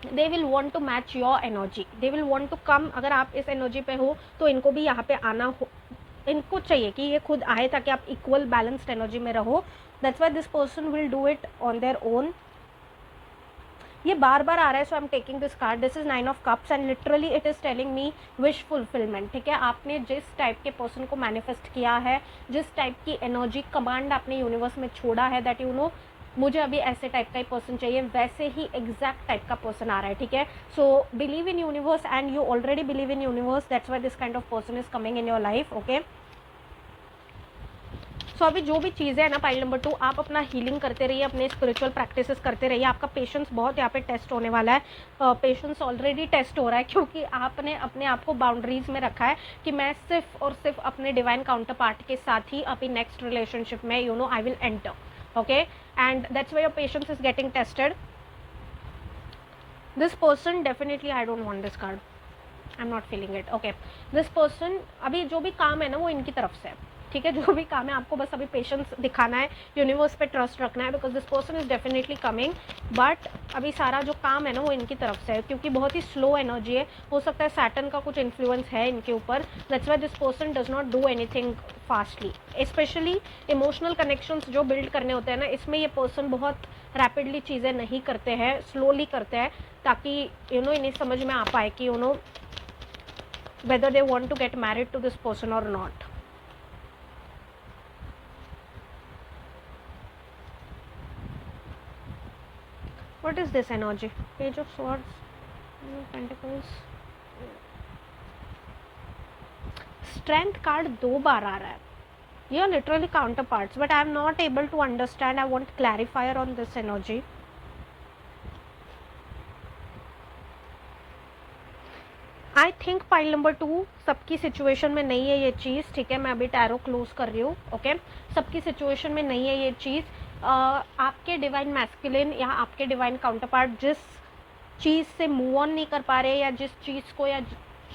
they will want to match your energy, they will want to come. अगर आप इस एनर्जी पे हो तो इनको भी यहाँ पे आना हो, इनको चाहिए कि ये खुद आए ताकि आप इक्वल बैलेंस्ड एनर्जी में रहो। That's why this person will do it on their own. ये बार बार आ रहा है, so I am taking this card. This is 9 of cups and literally it is telling me wish fulfilment, ठीक है। आपने जिस टाइप के पर्सन को मैनिफेस्ट किया है, जिस टाइप की एनर्जी कमांड आपने यूनिवर्स में छोड़ा है, दैट यू नो मुझे अभी ऐसे टाइप का ही पर्सन चाहिए, वैसे ही एग्जैक्ट टाइप का पर्सन आ रहा है, ठीक है। So believe in universe and you already believe in universe, that's why this kind of person is coming in your life, okay. So अभी जो भी चीज़ें है ना पाइल नंबर 2, आप अपना हीलिंग करते रहिए, अपने स्पिरिचुअल प्रैक्टिसेस करते रहिए। आपका पेशेंस बहुत यहाँ पे टेस्ट होने वाला है, पेशेंस ऑलरेडी टेस्ट हो रहा है, क्योंकि आपने अपने आप को बाउंड्रीज में रखा है कि मैं सिर्फ और सिर्फ अपने डिवाइन काउंटर पार्ट के साथ ही अभी नेक्स्ट रिलेशनशिप में you know I will enter, okay. And that's why your patience is getting tested. This person definitely, I don't want this card, I am not feeling it, okay. This person, अभी जो भी काम है ना वो इनकी तरफ से है, ठीक है। जो भी काम है आपको बस अभी पेशेंस दिखाना है, यूनिवर्स पे ट्रस्ट रखना है, because this person is definitely coming, but अभी सारा जो काम है ना वो इनकी तरफ से है, क्योंकि बहुत ही स्लो एनर्जी है। हो सकता है सैटर्न का कुछ इन्फ्लुएंस है इनके ऊपर, that's why this person does not do anything fastly. Specially emotional connections जो बिल्ड करने होते हैं ना, इसमें ये पर्सन बहुत रैपिडली चीज़ें नहीं करते हैं, स्लोली करते हैं, ताकि यू नो इन्हें समझ में आ पाए कि you no whether they want to get married to this person or not. What is this energy? Page of Swords, Pentacles, Strength card 2 बार आ रहा है. You are literally counterparts, but I am not able to understand. I want clarifier on this energy. I think pile number 2 सबकी situation में नहीं है ये चीज़, ठीक है। मैं अभी टैरो क्लोज कर रही हूँ, ओके। सबकी सिचुएशन में नहीं है ये चीज़। आपके डिवाइन मैस्कुलिन या आपके डिवाइन काउंटरपार्ट जिस चीज़ से मूव ऑन नहीं कर पा रहे, या जिस चीज़ को या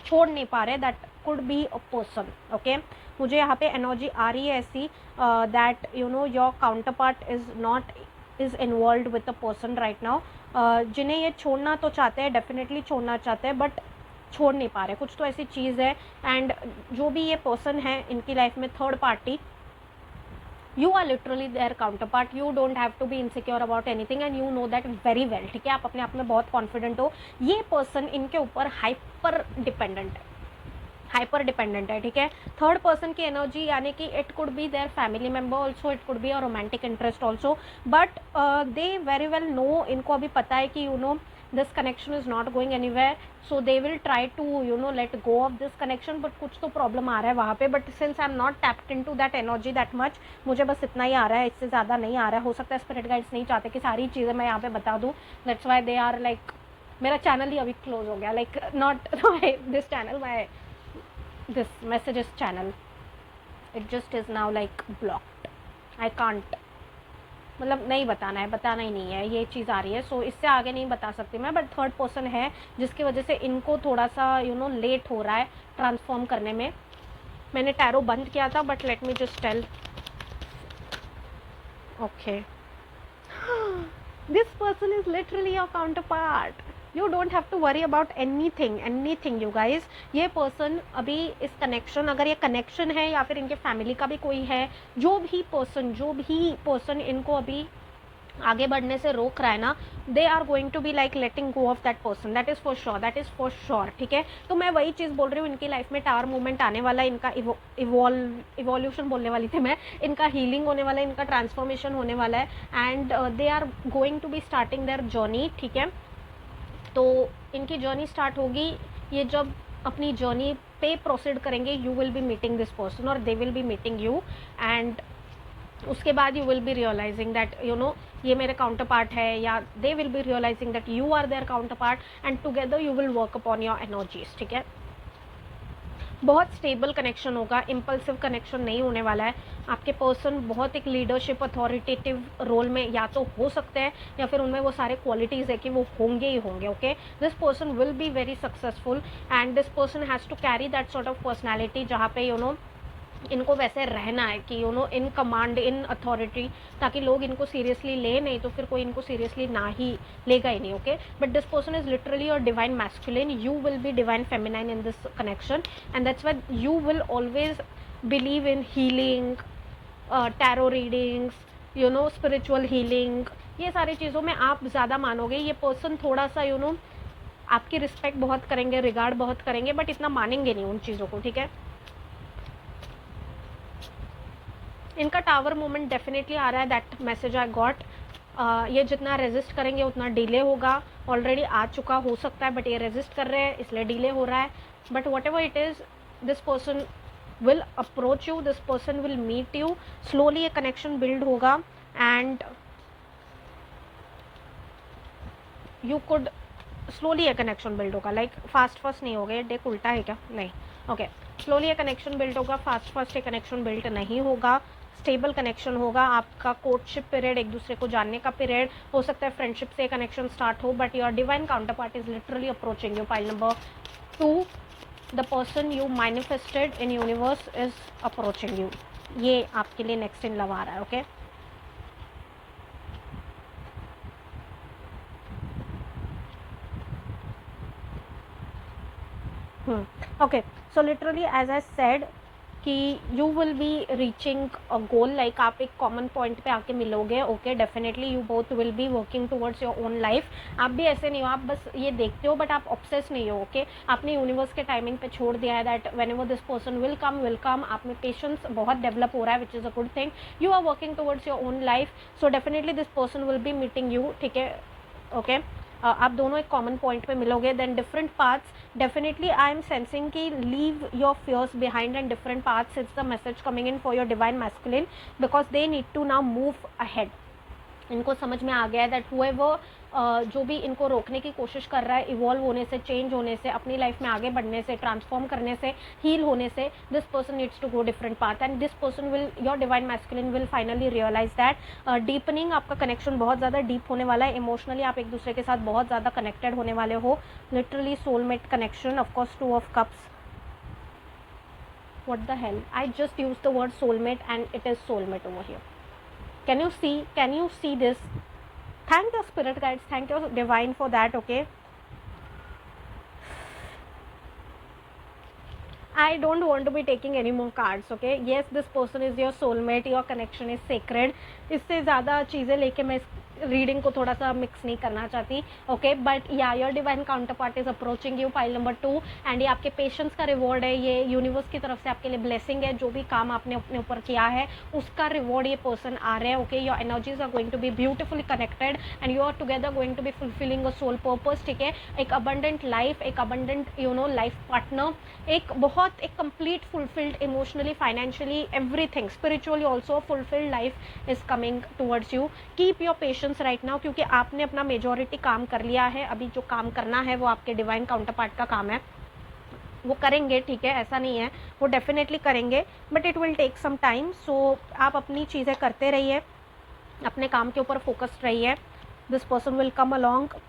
छोड़ नहीं पा रहे, that could be a person, okay. मुझे यहाँ पे एनर्जी आ रही है ऐसी that you know your counterpart is involve with a person right now, जिन्हें ये छोड़ना तो चाहते हैं, डेफिनेटली छोड़ना चाहते हैं, बट छोड़ नहीं पा रहे, कुछ तो ऐसी चीज़ है। एंड जो भी ये पर्सन है इनकी लाइफ में third party, you are literally their counterpart, you don't have to be insecure about anything and you know that very well, ठीक है। आप अपने आप में बहुत कॉन्फिडेंट हो। ये पर्सन इनके ऊपर हाइपर डिपेंडेंट है, ठीक है। थर्ड पर्सन की एनर्जी यानी कि it could be their family member also, it could be a romantic interest also, but they very well know, इनको अभी पता है कि you know this connection is not going anywhere, so they will try to you know let go of this connection, but कुछ तो problem आ रहा है वहाँ पे, but since I'm not tapped into that energy that much, मुझे बस इतना ही आ रहा है, इससे ज़्यादा नहीं आ रहा है। हो सकता है स्पिरिट गाइड्स नहीं चाहते कि सारी चीज़ें मैं यहाँ पे बता दूँ, that's why they are like, मेरा चैनल ही अभी क्लोज हो गया, like not this channel, my this messages channel, it just is now like blocked, I can't, मतलब नहीं बताना ही नहीं है, ये चीज़ आ रही है। सो इससे आगे नहीं बता सकती मैं, बट थर्ड पर्सन है जिसकी वजह से इनको थोड़ा सा यू नो लेट हो रहा है ट्रांसफॉर्म करने में। मैंने टैरो बंद किया था, but let me just tell, okay, this person is literally your counterpart, you don't have to worry about anything you guys. ये पर्सन अभी इस कनेक्शन, अगर ये कनेक्शन है या फिर इनके फैमिली का भी कोई है, जो भी पर्सन इनको अभी आगे बढ़ने से रोक रहा है ना, they are going to be like letting go of that person, that is for sure, ठीक है। तो मैं वही चीज़ बोल रही हूँ, इनकी लाइफ में टावर मूवमेंट आने वाला है, इनका इवोल्यूशन बोलने वाली थी मैं, इनका हीलिंग होने वाला है, इनका ट्रांसफॉर्मेशन होने वाला है, and they are going to be starting their journey, ठीक है। तो इनकी जर्नी स्टार्ट होगी, ये जब अपनी जर्नी पे प्रोसीड करेंगे, you will be meeting this person और they will be meeting you, and उसके बाद you will be realising that ये मेरे काउंटर पार्ट है, या they will be realising that you are their counterpart and together you will work upon your energies, ठीक है। बहुत stable connection होगा, इम्पल्सिव कनेक्शन नहीं होने वाला है। आपके पर्सन बहुत एक लीडरशिप अथॉरिटेटिव रोल में या तो हो सकते हैं, या फिर उनमें वो सारे क्वालिटीज़ है कि वो होंगे ही होंगे, okay. This person will be very successful and this person has to carry that sort of personality जहाँ पे इनको वैसे रहना है कि इन कमांड, इन अथॉरिटी, ताकि लोग इनको सीरियसली ले, नहीं तो फिर कोई इनको सीरियसली ना ही लेगा ही नहीं, okay. But this person is literally your divine masculine, you will B divine feminine in this connection and that's why you will always believe in healing, tarot readings, spiritual healing, ये सारी चीज़ों में आप ज़्यादा मानोगे। ये पर्सन थोड़ा सा आपकी रिस्पेक्ट बहुत करेंगे, रिगार्ड बहुत करेंगे, बट इतना मानेंगे नहीं उन चीज़ों को, ठीक है। इनका टावर मोमेंट डेफिनेटली आ रहा है, दैट मैसेज आई गॉट। ये जितना रेजिस्ट करेंगे उतना डिले होगा, ऑलरेडी आ चुका हो सकता है, बट ये रेजिस्ट कर रहे हैं इसलिए डिले हो रहा है। But whatever it is, this person will approach you, this person will meet you, slowly ये कनेक्शन बिल्ड होगा एंड यू कुड स्लोली ये कनेक्शन बिल्ड होगा, लाइक फास्ट नहीं होगा। ये डेक उल्टा है क्या? नहीं, ओके। स्लोली ये कनेक्शन बिल्ड होगा, फास्ट ये कनेक्शन बिल्ड नहीं होगा, स्टेबल कनेक्शन होगा। आपका कोर्टशिप पीरियड, एक दूसरे को जानने का पीरियड हो सकता है, फ्रेंडशिप से कनेक्शन स्टार्ट हो, but your divine counterpart is literally approaching you. Pile number 2, the person you manifested in universe is approaching you. ये आपके लिए नेक्स्ट इन लव आ रहा है, okay. Okay, so literally as I said कि you will be reaching a goal, like आप एक common point पे आके मिलोगे, ओके। Definitely you both will be working towards your own life. आप भी ऐसे नहीं हो, आप बस ये देखते हो, बट आप ऑब्सेस नहीं हो, ओके। आपने यूनिवर्स के टाइमिंग पे छोड़ दिया है that whenever this person will come. आप में पेशेंस बहुत डेवलप हो रहा है, which is a good thing. You are working towards your own life, so definitely this person will be meeting you, ठीक है, ओके। आप दोनों एक कॉमन पॉइंट पे मिलोगे। Then different paths, definitely I am sensing कि leave your fears behind and different paths, it's the message coming in for your divine masculine, because they need to now move ahead. इनको समझ में आ गया है that whoever जो भी इनको रोकने की कोशिश कर रहा है इवॉल्व होने से, चेंज होने से, अपनी लाइफ में आगे बढ़ने से, ट्रांसफॉर्म करने से, हील होने से, this person needs to go different path and this person will, your divine masculine will finally realise that deepening, आपका कनेक्शन बहुत ज़्यादा डीप होने वाला है। इमोशनली आप एक दूसरे के साथ बहुत ज़्यादा कनेक्टेड होने वाले हो, literally soulmate connection. Of course 2 of Cups, what the hell, I just used the word soulmate and it is soulmate over here. Can you see this? Thank your spirit guides, thank your divine for that, okay. I don't want to be taking any more cards, okay. Yes, this person is your soulmate, your connection is sacred. इससे ज़्यादा चीज़ें लेके मैं reading को थोड़ा सा mix नहीं करना चाहती, ओके। बट या your divine counterpart is approaching you, pile number 2, and ये आपके पेशेंस का रिवॉर्ड है, ये यूनिवर्स की तरफ से आपके लिए ब्लेसिंग है। जो भी काम आपने अपने ऊपर किया है उसका रिवॉर्ड ये पर्सन आ रहे हैं, okay. Your energies are going to be beautifully connected and you are together going to be fulfilling a soul purpose, ठीक है। एक अबंडेंट लाइफ, एक अबंडेंट लाइफ पार्टनर, एक बहुत एक complete fulfilled emotionally, financially, everything, spiritually also fulfilled life is coming towards you. Keep your patience right now, क्योंकि आपने अपना मेजॉरिटी काम कर लिया है। अभी जो काम करना है वो आपके डिवाइन काउंटर पार्ट का काम है, वो करेंगे, ठीक है, ऐसा नहीं है, वो डेफिनेटली करेंगे, but it will take some time. So आप अपनी चीज़ें करते रहिए, अपने काम के ऊपर फोकस्ड रहिए। This person will come along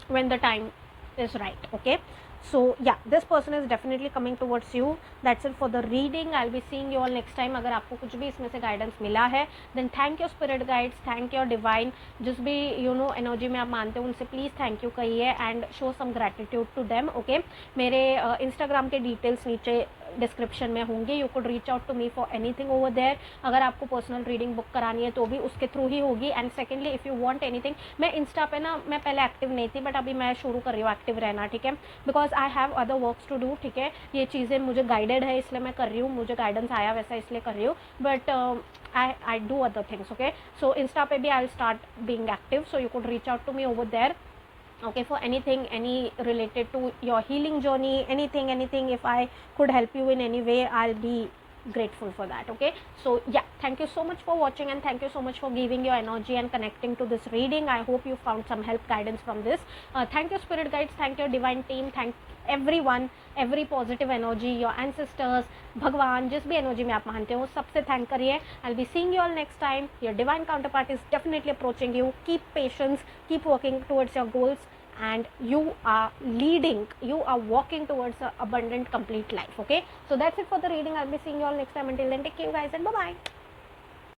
when the time is right, okay. So yeah, this person is definitely coming towards you. That's it for the reading. I'll be seeing you all next time. अगर आपको कुछ भी इसमें से guidance मिला है then thank your spirit guides, thank your divine, जिस भी एनर्जी में आप मानते हो उनसे प्लीज़ थैंक यू कहिए and show some gratitude to them, okay. मेरे इंस्टाग्राम के डिटेल्स नीचे डिस्क्रिप्शन में होंगे, you could reach out to me for anything over there. अगर आपको पर्सनल रीडिंग बुक करानी है तो भी उसके थ्रू ही होगी। And secondly if you want anything, मैं इंस्टा पे ना, मैं पहले एक्टिव नहीं थी बट अभी मैं शुरू कर रही हूँ एक्टिव रहना, ठीक है, because I have other works to do, ठीक है। ये चीज़ें मुझे गाइडेड है इसलिए मैं कर रही हूँ, मुझे गाइडेंस आया वैसा इसलिए कर रही हूँ, but I do other things, okay. So insta पे भी I will start being active, so you could reach out to me over there, okay, for anything, any related to your healing journey, anything, if I could help you in any way, I'll be grateful for that. Okay, so yeah, thank you so much for watching, and thank you so much for giving your energy and connecting to this reading. I hope you found some help, guidance from this. Thank you spirit guides, thank your divine team, thank everyone, every positive energy, your ancestors, भगवान, जिस भी energy में आप मानते हो सबसे thank करिए. I'll be seeing you all next time. Your divine counterpart is definitely approaching you. Keep patience, keep working towards your goals, and you are leading, you are walking towards an abundant complete life. Okay, so that's it for the reading. I'll be seeing you all next time. Until then, take care, you guys, and bye bye.